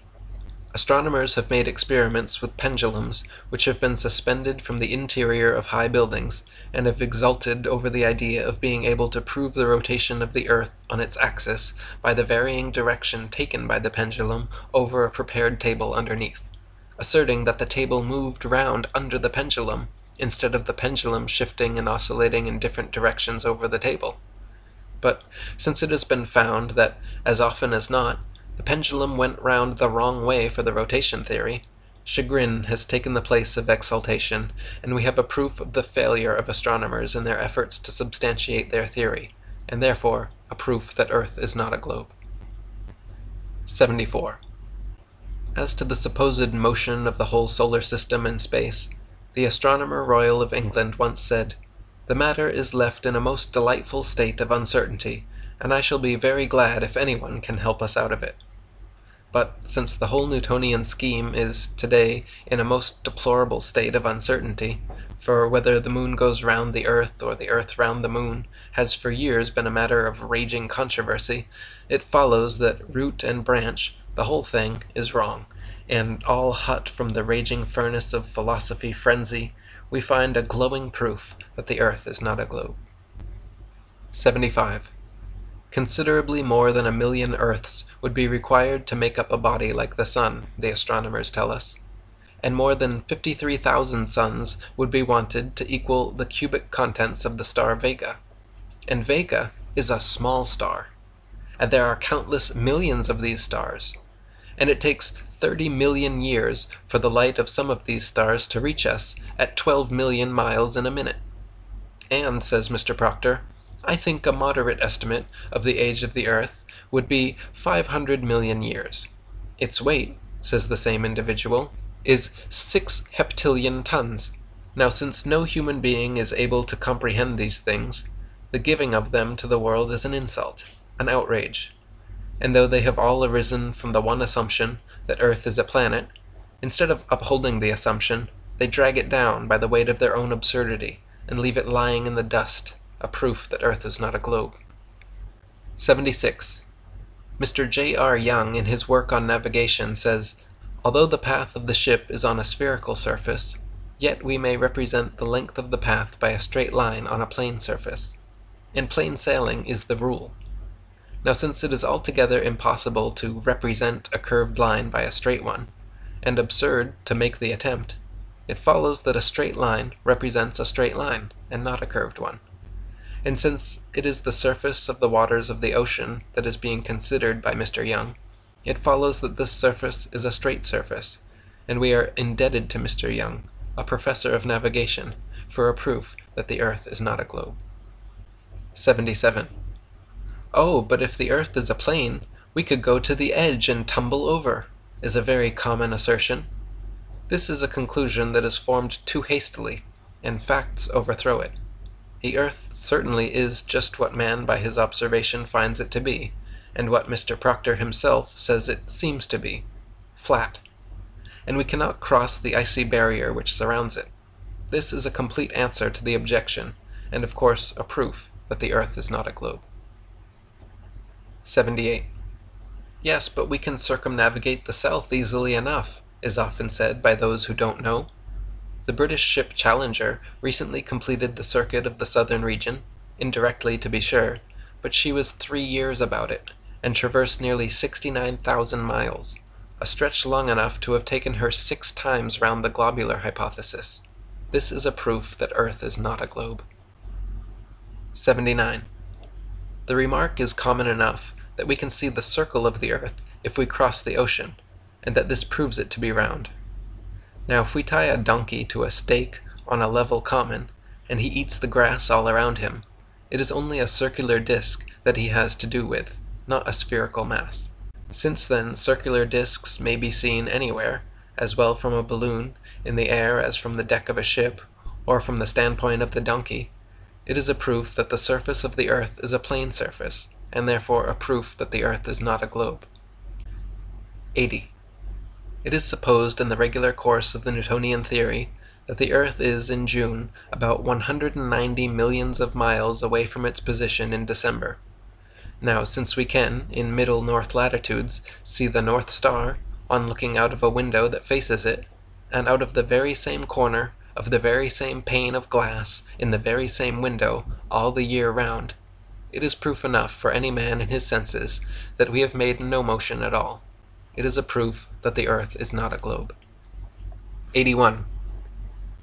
Astronomers have made experiments with pendulums which have been suspended from the interior of high buildings, and have exulted over the idea of being able to prove the rotation of the Earth on its axis by the varying direction taken by the pendulum over a prepared table underneath, asserting that the table moved round under the pendulum, instead of the pendulum shifting and oscillating in different directions over the table. But since it has been found that, as often as not, the pendulum went round the wrong way for the rotation theory, chagrin has taken the place of exultation, and we have a proof of the failure of astronomers in their efforts to substantiate their theory, and therefore a proof that Earth is not a globe. 74. As to the supposed motion of the whole solar system in space, the Astronomer Royal of England once said, "The matter is left in a most delightful state of uncertainty, and I shall be very glad if anyone can help us out of it." But since the whole Newtonian scheme is today in a most deplorable state of uncertainty, for whether the moon goes round the earth or the earth round the moon has for years been a matter of raging controversy, it follows that root and branch, the whole thing, is wrong, and all hot from the raging furnace of philosophy frenzy, we find a glowing proof that the earth is not a globe. 75. Considerably more than 1,000,000 Earths would be required to make up a body like the sun, the astronomers tell us, and more than 53,000 suns would be wanted to equal the cubic contents of the star Vega. And Vega is a small star, and there are countless millions of these stars, and it takes 30 million years for the light of some of these stars to reach us at 12 million miles in a minute. And, says Mr. Proctor, I think a moderate estimate of the age of the Earth would be 500 million years. Its weight, says the same individual, is 6 heptillion tons. Now, since no human being is able to comprehend these things, the giving of them to the world is an insult, an outrage. And though they have all arisen from the one assumption that Earth is a planet, instead of upholding the assumption, they drag it down by the weight of their own absurdity, and leave it lying in the dust, a proof that Earth is not a globe. 76. Mr. J.R. Young, in his work on navigation, says, "Although the path of the ship is on a spherical surface, yet we may represent the length of the path by a straight line on a plane surface. And plain sailing is the rule. Now, since it is altogether impossible to represent a curved line by a straight one, and absurd to make the attempt, it follows that a straight line represents a straight line, and not a curved one. And since it is the surface of the waters of the ocean that is being considered by Mr. Young, it follows that this surface is a straight surface, and we are indebted to Mr. Young, a professor of navigation, for a proof that the Earth is not a globe." 77. "Oh, but if the Earth is a plane, we could go to the edge and tumble over," is a very common assertion. This is a conclusion that is formed too hastily, and facts overthrow it. The Earth certainly is just what man by his observation finds it to be, and what Mr. Proctor himself says it seems to be, flat. And we cannot cross the icy barrier which surrounds it. This is a complete answer to the objection, and of course a proof that the Earth is not a globe. 78. "Yes, but we can circumnavigate the south easily enough," is often said by those who don't know. The British ship Challenger recently completed the circuit of the southern region, indirectly to be sure, but she was 3 years about it, and traversed nearly 69,000 miles, a stretch long enough to have taken her 6 times round the globular hypothesis. This is a proof that Earth is not a globe. 79. The remark is common enough that we can see the circle of the Earth if we cross the ocean, and that this proves it to be round. Now, if we tie a donkey to a stake on a level common, and he eats the grass all around him, it is only a circular disk that he has to do with, not a spherical mass. Since then circular disks may be seen anywhere, as well from a balloon in the air as from the deck of a ship, or from the standpoint of the donkey, it is a proof that the surface of the Earth is a plane surface, and therefore a proof that the Earth is not a globe. 80. It is supposed in the regular course of the Newtonian theory that the Earth is in June about 190 millions of miles away from its position in December. Now, since we can, in middle north latitudes, see the North Star on looking out of a window that faces it, and out of the very same corner of the very same pane of glass in the very same window all the year round, it is proof enough for any man in his senses that we have made no motion at all. It is a proof that the Earth is not a globe. 81.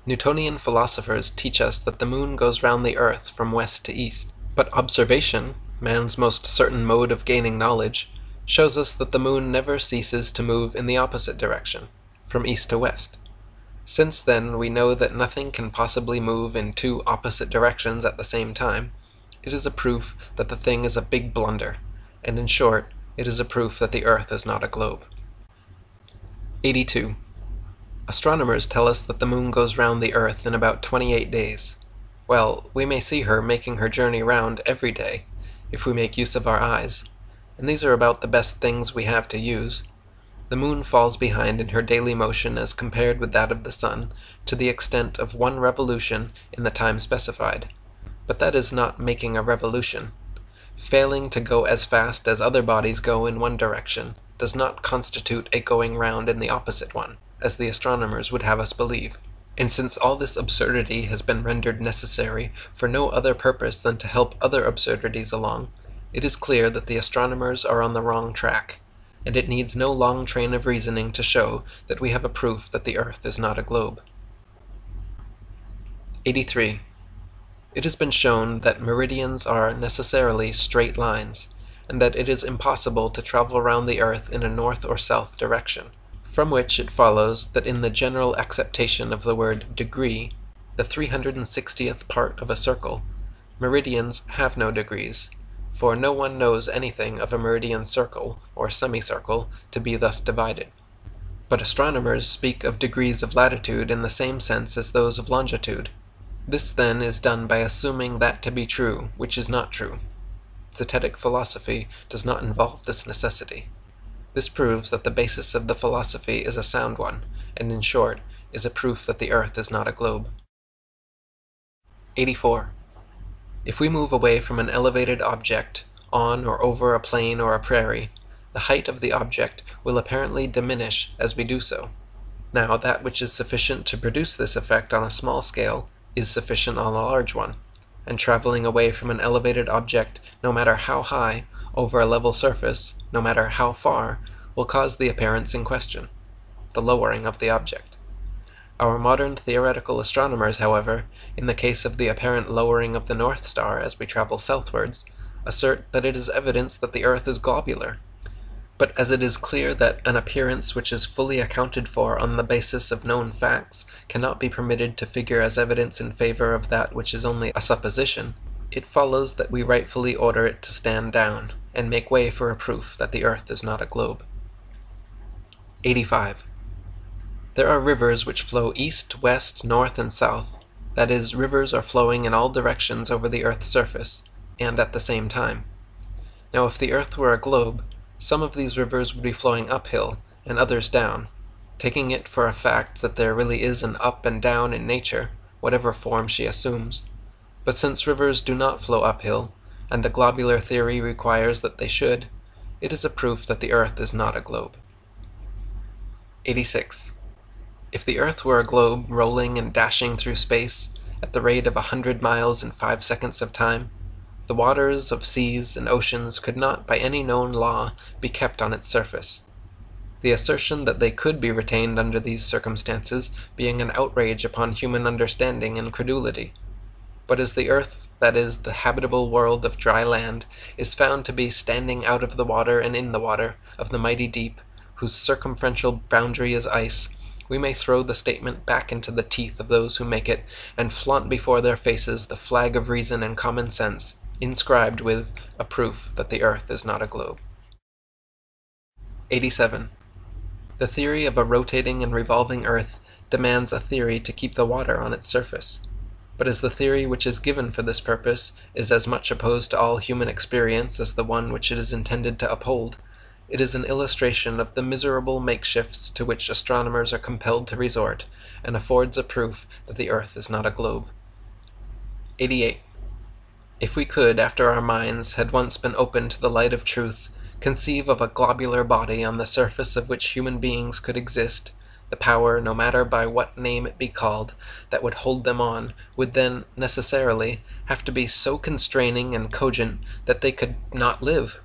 Newtonian philosophers teach us that the moon goes round the Earth from west to east, but observation, man's most certain mode of gaining knowledge, shows us that the moon never ceases to move in the opposite direction, from east to west. Since then we know that nothing can possibly move in 2 opposite directions at the same time, it is a proof that the thing is a big blunder, and in short, it is a proof that the Earth is not a globe. 82. Astronomers tell us that the moon goes round the Earth in about 28 days. Well, we may see her making her journey round every day, if we make use of our eyes, and these are about the best things we have to use. The moon falls behind in her daily motion as compared with that of the sun, to the extent of 1 revolution in the time specified. But that is not making a revolution. Failing to go as fast as other bodies go in one direction does not constitute a going round in the opposite one, as the astronomers would have us believe. And since all this absurdity has been rendered necessary for no other purpose than to help other absurdities along, it is clear that the astronomers are on the wrong track, and it needs no long train of reasoning to show that we have a proof that the Earth is not a globe. 83. It has been shown that meridians are necessarily straight lines, and that it is impossible to travel round the Earth in a north or south direction, from which it follows that in the general acceptation of the word degree, the 360th part of a circle, meridians have no degrees, for no one knows anything of a meridian circle or semicircle to be thus divided. But astronomers speak of degrees of latitude in the same sense as those of longitude. This then is done by assuming that to be true which is not true. Zetetic philosophy does not involve this necessity. This proves that the basis of the philosophy is a sound one, and in short, is a proof that the earth is not a globe. 84. If we move away from an elevated object, on or over a plain or a prairie, the height of the object will apparently diminish as we do so. Now, that which is sufficient to produce this effect on a small scale is sufficient on a large one, and traveling away from an elevated object, no matter how high, over a level surface, no matter how far, will cause the appearance in question, the lowering of the object. Our modern theoretical astronomers, however, in the case of the apparent lowering of the North Star as we travel southwards, assert that it is evidence that the earth is globular. But as it is clear that an appearance which is fully accounted for on the basis of known facts cannot be permitted to figure as evidence in favor of that which is only a supposition, it follows that we rightfully order it to stand down, and make way for a proof that the earth is not a globe. 85. There are rivers which flow east, west, north, and south. That is, rivers are flowing in all directions over the earth's surface, and at the same time. Now, if the earth were a globe, some of these rivers would be flowing uphill, and others down, taking it for a fact that there really is an up and down in nature, whatever form she assumes. But since rivers do not flow uphill, and the globular theory requires that they should, it is a proof that the earth is not a globe. 86. If the earth were a globe rolling and dashing through space at the rate of 100 miles in 5 seconds of time, the waters of seas and oceans could not by any known law be kept on its surface. The assertion that they could be retained under these circumstances being an outrage upon human understanding and credulity. But as the earth, that is, the habitable world of dry land, is found to be standing out of the water and in the water of the mighty deep, whose circumferential boundary is ice, we may throw the statement back into the teeth of those who make it, and flaunt before their faces the flag of reason and common sense, inscribed with a proof that the earth is not a globe. 87. The theory of a rotating and revolving earth demands a theory to keep the water on its surface. But as the theory which is given for this purpose is as much opposed to all human experience as the one which it is intended to uphold, it is an illustration of the miserable makeshifts to which astronomers are compelled to resort, and affords a proof that the earth is not a globe. 88. If we could, after our minds had once been opened to the light of truth, conceive of a globular body on the surface of which human beings could exist, the power, no matter by what name it be called, that would hold them on, would then, necessarily, have to be so constraining and cogent that they could not live.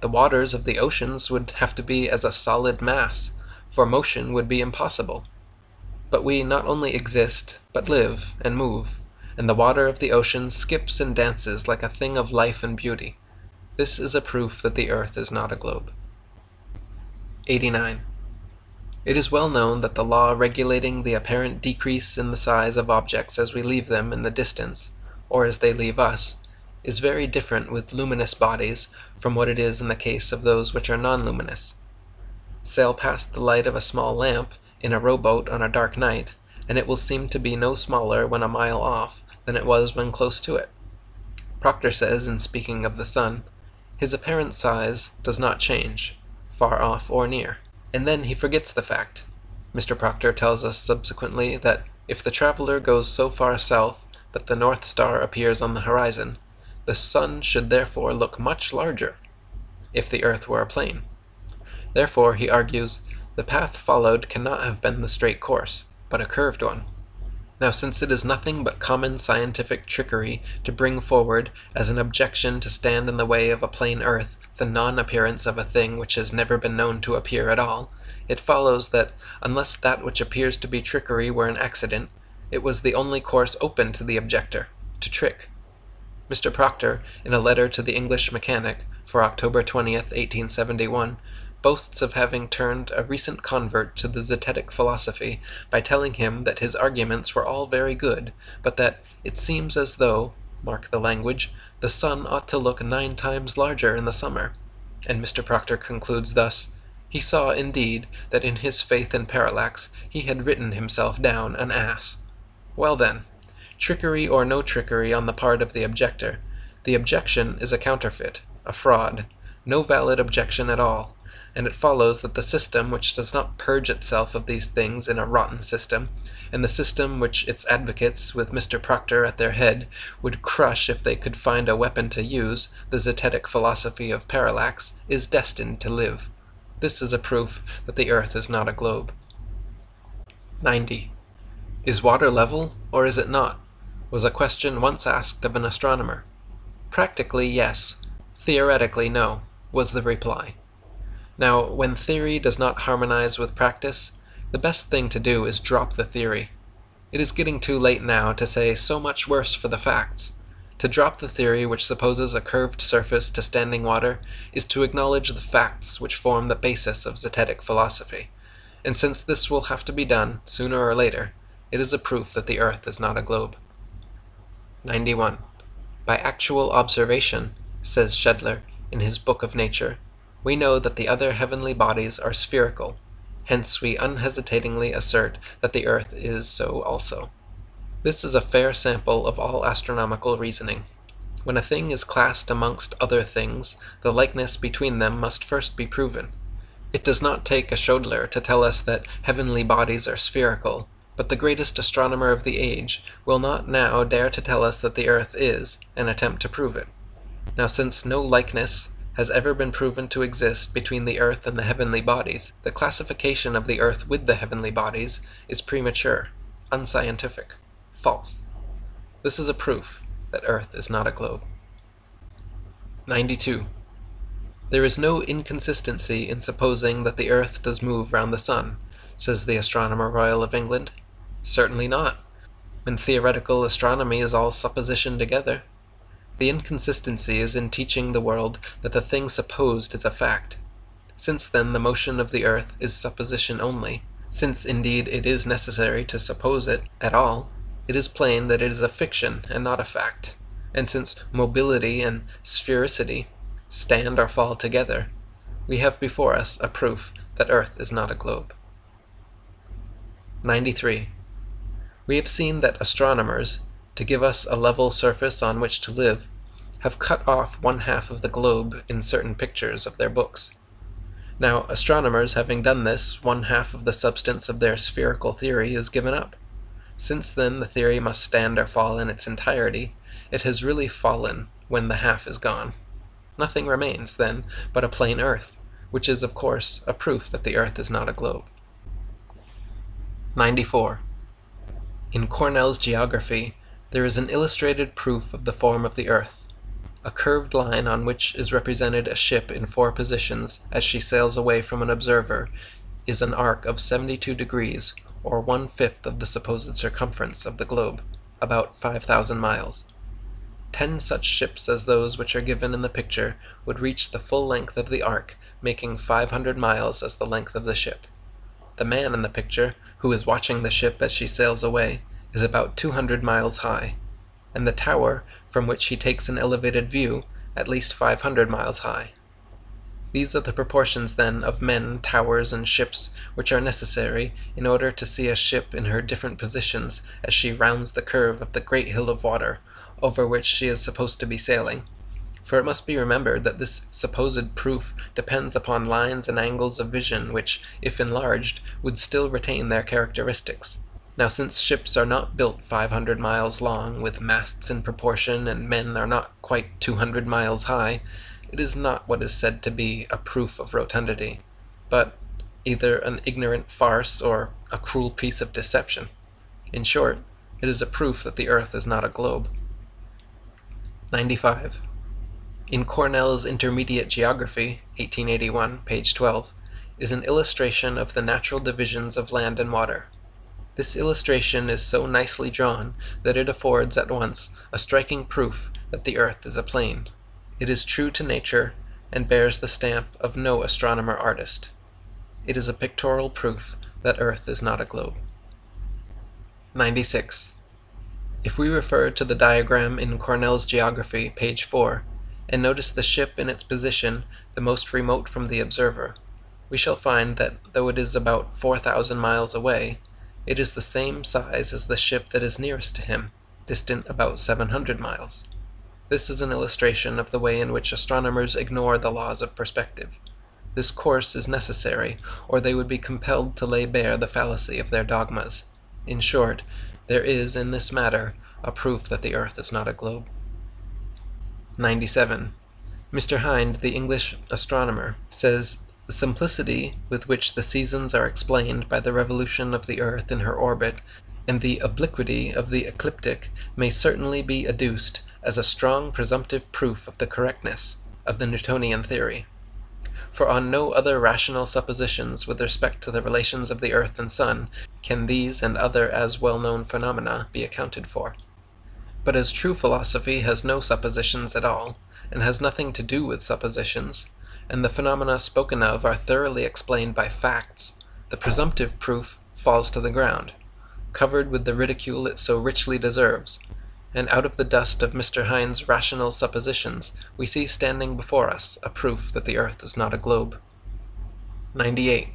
The waters of the oceans would have to be as a solid mass, for motion would be impossible. But we not only exist, but live and move, and the water of the ocean skips and dances like a thing of life and beauty. This is a proof that the earth is not a globe. 89. It is well known that the law regulating the apparent decrease in the size of objects as we leave them in the distance, or as they leave us, is very different with luminous bodies from what it is in the case of those which are non-luminous. Sail past the light of a small lamp in a rowboat on a dark night, and it will seem to be no smaller when a mile off than it was when close to it. Proctor says, in speaking of the sun, his apparent size does not change, far off or near. And then he forgets the fact. Mr. Proctor tells us subsequently that if the traveler goes so far south that the North Star appears on the horizon, the sun should therefore look much larger, if the earth were a plane. Therefore, he argues, the path followed cannot have been the straight course, but a curved one. Now, since it is nothing but common scientific trickery to bring forward as an objection to stand in the way of a plane earth the non-appearance of a thing which has never been known to appear at all, it follows that, unless that which appears to be trickery were an accident, it was the only course open to the objector, to trick. Mr. Proctor, in a letter to the English Mechanic, for October 20th, 1871, boasts of having turned a recent convert to the Zetetic philosophy by telling him that his arguments were all very good, but that it seems as though, mark the language, the sun ought to look 9 times larger in the summer. And Mr. Proctor concludes thus: he saw, indeed, that in his faith in parallax he had written himself down an ass. Well then, trickery or no trickery on the part of the objector, the objection is a counterfeit, a fraud, no valid objection at all, and it follows that the system which does not purge itself of these things in a rotten system, and the system which its advocates, with Mr. Proctor at their head, would crush if they could find a weapon to use, the zetetic philosophy of parallax, is destined to live. This is a proof that the earth is not a globe. 90. Is water level, or is it not? Was a question once asked of an astronomer. Practically, yes. Theoretically, no, was the reply. Now, when theory does not harmonize with practice, the best thing to do is drop the theory. It is getting too late now to say so much worse for the facts. To drop the theory which supposes a curved surface to standing water is to acknowledge the facts which form the basis of zetetic philosophy, and since this will have to be done, sooner or later, it is a proof that the earth is not a globe. 91. By actual observation, says Schedler in his Book of Nature, we know that the other heavenly bodies are spherical, hence we unhesitatingly assert that the earth is so also. This is a fair sample of all astronomical reasoning. When a thing is classed amongst other things, the likeness between them must first be proven. It does not take a Schedler to tell us that heavenly bodies are spherical, but the greatest astronomer of the age will not now dare to tell us that the earth is, and attempt to prove it. Now, since no likeness has ever been proven to exist between the earth and the heavenly bodies, the classification of the earth with the heavenly bodies is premature, unscientific, false. This is a proof that earth is not a globe. 92. There is no inconsistency in supposing that the earth does move round the sun, says the Astronomer Royal of England. Certainly not, when theoretical astronomy is all supposition together. The inconsistency is in teaching the world that the thing supposed is a fact. Since then the motion of the earth is supposition only, since indeed it is necessary to suppose it at all, it is plain that it is a fiction and not a fact, and since mobility and sphericity stand or fall together, we have before us a proof that earth is not a globe. 93. We have seen that astronomers, to give us a level surface on which to live, have cut off 1/2 of the globe in certain pictures of their books. Now, astronomers having done this, 1/2 of the substance of their spherical theory is given up. Since then the theory must stand or fall in its entirety, it has really fallen when the half is gone. Nothing remains, then, but a plain earth, which is, of course, a proof that the earth is not a globe. 94. In Cornell's geography, there is an illustrated proof of the form of the earth. A curved line on which is represented a ship in 4 positions as she sails away from an observer is an arc of 72 degrees, or 1/5 of the supposed circumference of the globe, about 5,000 miles. 10 such ships as those which are given in the picture would reach the full length of the arc, making 500 miles as the length of the ship. The man in the picture, who is watching the ship as she sails away, is about 200 miles high, and the tower, from which he takes an elevated view, at least 500 miles high. These are the proportions, then, of men, towers, and ships which are necessary in order to see a ship in her different positions as she rounds the curve of the great hill of water over which she is supposed to be sailing. For it must be remembered that this supposed proof depends upon lines and angles of vision which, if enlarged, would still retain their characteristics. Now, since ships are not built 500 miles long, with masts in proportion, and men are not quite 200 miles high, it is not what is said to be a proof of rotundity, but either an ignorant farce or a cruel piece of deception. In short, it is a proof that the earth is not a globe. 95. In Cornell's Intermediate Geography, 1881, page 12, is an illustration of the natural divisions of land and water. This illustration is so nicely drawn that it affords at once a striking proof that the earth is a plane. It is true to nature, and bears the stamp of no astronomer artist. It is a pictorial proof that earth is not a globe. 96. If we refer to the diagram in Cornell's Geography, page 4, and notice the ship in its position the most remote from the observer, we shall find that though it is about 4,000 miles away, it is the same size as the ship that is nearest to him, distant about 700 miles. This is an illustration of the way in which astronomers ignore the laws of perspective. This course is necessary, or they would be compelled to lay bare the fallacy of their dogmas. In short, there is in this matter a proof that the earth is not a globe. 97. Mr. Hind, the English astronomer, says, "The simplicity with which the seasons are explained by the revolution of the earth in her orbit, and the obliquity of the ecliptic, may certainly be adduced as a strong presumptive proof of the correctness of the Newtonian theory. For on no other rational suppositions with respect to the relations of the earth and sun can these and other as well-known phenomena be accounted for. But as true philosophy has no suppositions at all, and has nothing to do with suppositions, and the phenomena spoken of are thoroughly explained by facts, the presumptive proof falls to the ground, covered with the ridicule it so richly deserves, and out of the dust of Mr. Hind's rational suppositions we see standing before us a proof that the earth is not a globe." 98.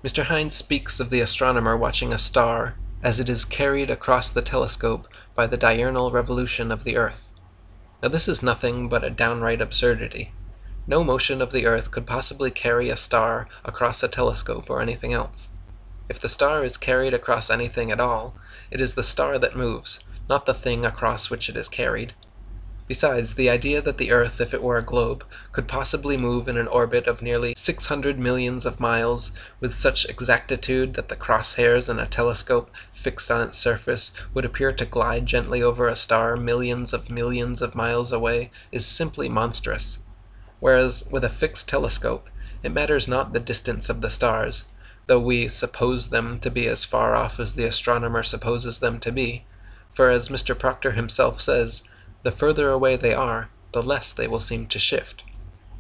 Mr. Hind speaks of the astronomer watching a star as it is carried across the telescope by the diurnal revolution of the earth. Now this is nothing but a downright absurdity. No motion of the earth could possibly carry a star across a telescope or anything else. If the star is carried across anything at all, it is the star that moves, not the thing across which it is carried. Besides, the idea that the earth, if it were a globe, could possibly move in an orbit of nearly 600 millions of miles with such exactitude that the crosshairs in a telescope fixed on its surface would appear to glide gently over a star millions of miles away, is simply monstrous. Whereas, with a fixed telescope, it matters not the distance of the stars, though we suppose them to be as far off as the astronomer supposes them to be, for as Mr. Proctor himself says, the further away they are, the less they will seem to shift.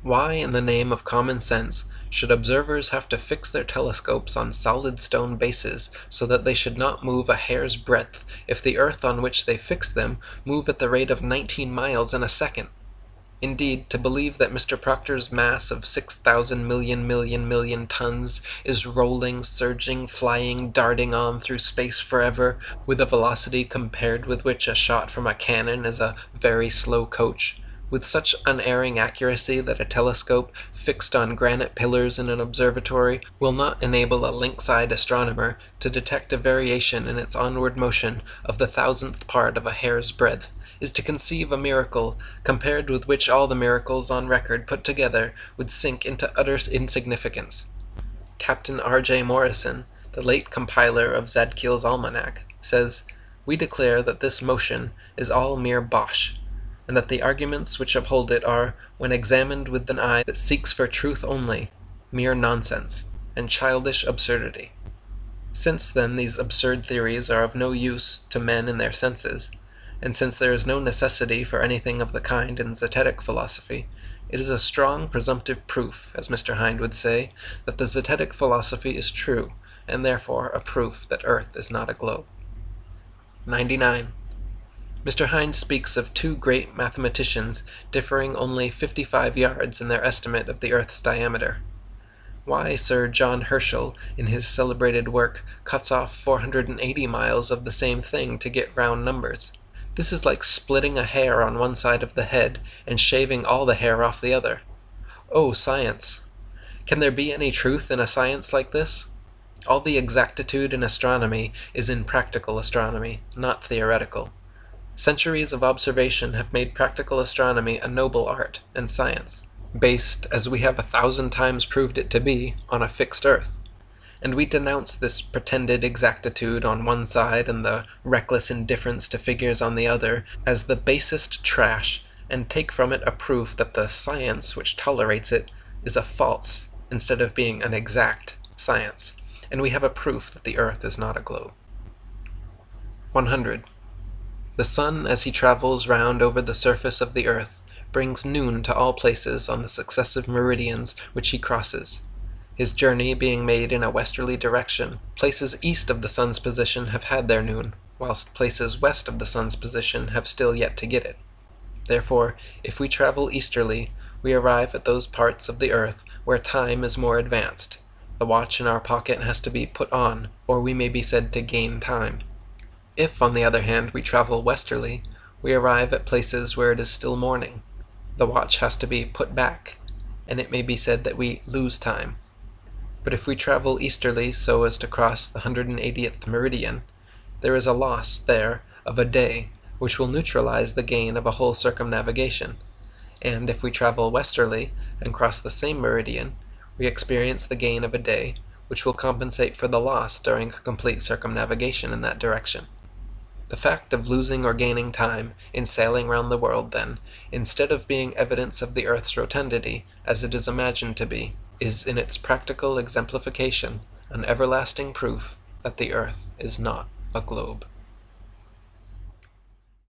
Why, in the name of common sense, should observers have to fix their telescopes on solid stone bases so that they should not move a hair's breadth if the earth on which they fix them move at the rate of 19 miles in a second? Indeed, to believe that Mr. Proctor's mass of 6,000 million tons is rolling, surging, flying, darting on through space forever, with a velocity compared with which a shot from a cannon is a very slow coach, with such unerring accuracy that a telescope fixed on granite pillars in an observatory will not enable a lynx-eyed astronomer to detect a variation in its onward motion of the thousandth part of a hair's breadth, is to conceive a miracle compared with which all the miracles on record put together would sink into utter insignificance. Captain R.J. Morrison, the late compiler of Zadkiel's Almanac, says, "We declare that this motion is all mere bosh, and that the arguments which uphold it are, when examined with an eye that seeks for truth only, mere nonsense and childish absurdity." Since, then, these absurd theories are of no use to men in their senses, and since there is no necessity for anything of the kind in zetetic philosophy, it is a strong presumptive proof, as Mr. Hind would say, that the zetetic philosophy is true, and therefore a proof that earth is not a globe. 99. Mr. Hind speaks of two great mathematicians differing only 55 yards in their estimate of the earth's diameter. Why Sir John Herschel, in his celebrated work, cuts off 480 miles of the same thing to get round numbers. This is like splitting a hair on one side of the head and shaving all the hair off the other. Oh, science! Can there be any truth in a science like this? All the exactitude in astronomy is in practical astronomy, not theoretical. Centuries of observation have made practical astronomy a noble art and science, based, as we have 1,000 times proved it to be, on a fixed earth. And we denounce this pretended exactitude on one side and the reckless indifference to figures on the other as the basest trash, and take from it a proof that the science which tolerates it is a false, instead of being an exact, science, and we have a proof that the earth is not a globe. 100. The sun, as he travels round over the surface of the earth, brings noon to all places on the successive meridians which he crosses. His journey being made in a westerly direction, places east of the sun's position have had their noon, whilst places west of the sun's position have still yet to get it. Therefore, if we travel easterly, we arrive at those parts of the earth where time is more advanced. The watch in our pocket has to be put on, or we may be said to gain time. If, on the other hand, we travel westerly, we arrive at places where it is still morning. The watch has to be put back, and it may be said that we lose time. But if we travel easterly so as to cross the 180th meridian, there is a loss there of a day, which will neutralize the gain of a whole circumnavigation, and if we travel westerly and cross the same meridian, we experience the gain of a day, which will compensate for the loss during a complete circumnavigation in that direction. The fact of losing or gaining time in sailing round the world, then, instead of being evidence of the earth's rotundity, as it is imagined to be, is in its practical exemplification an everlasting proof that the earth is not a globe.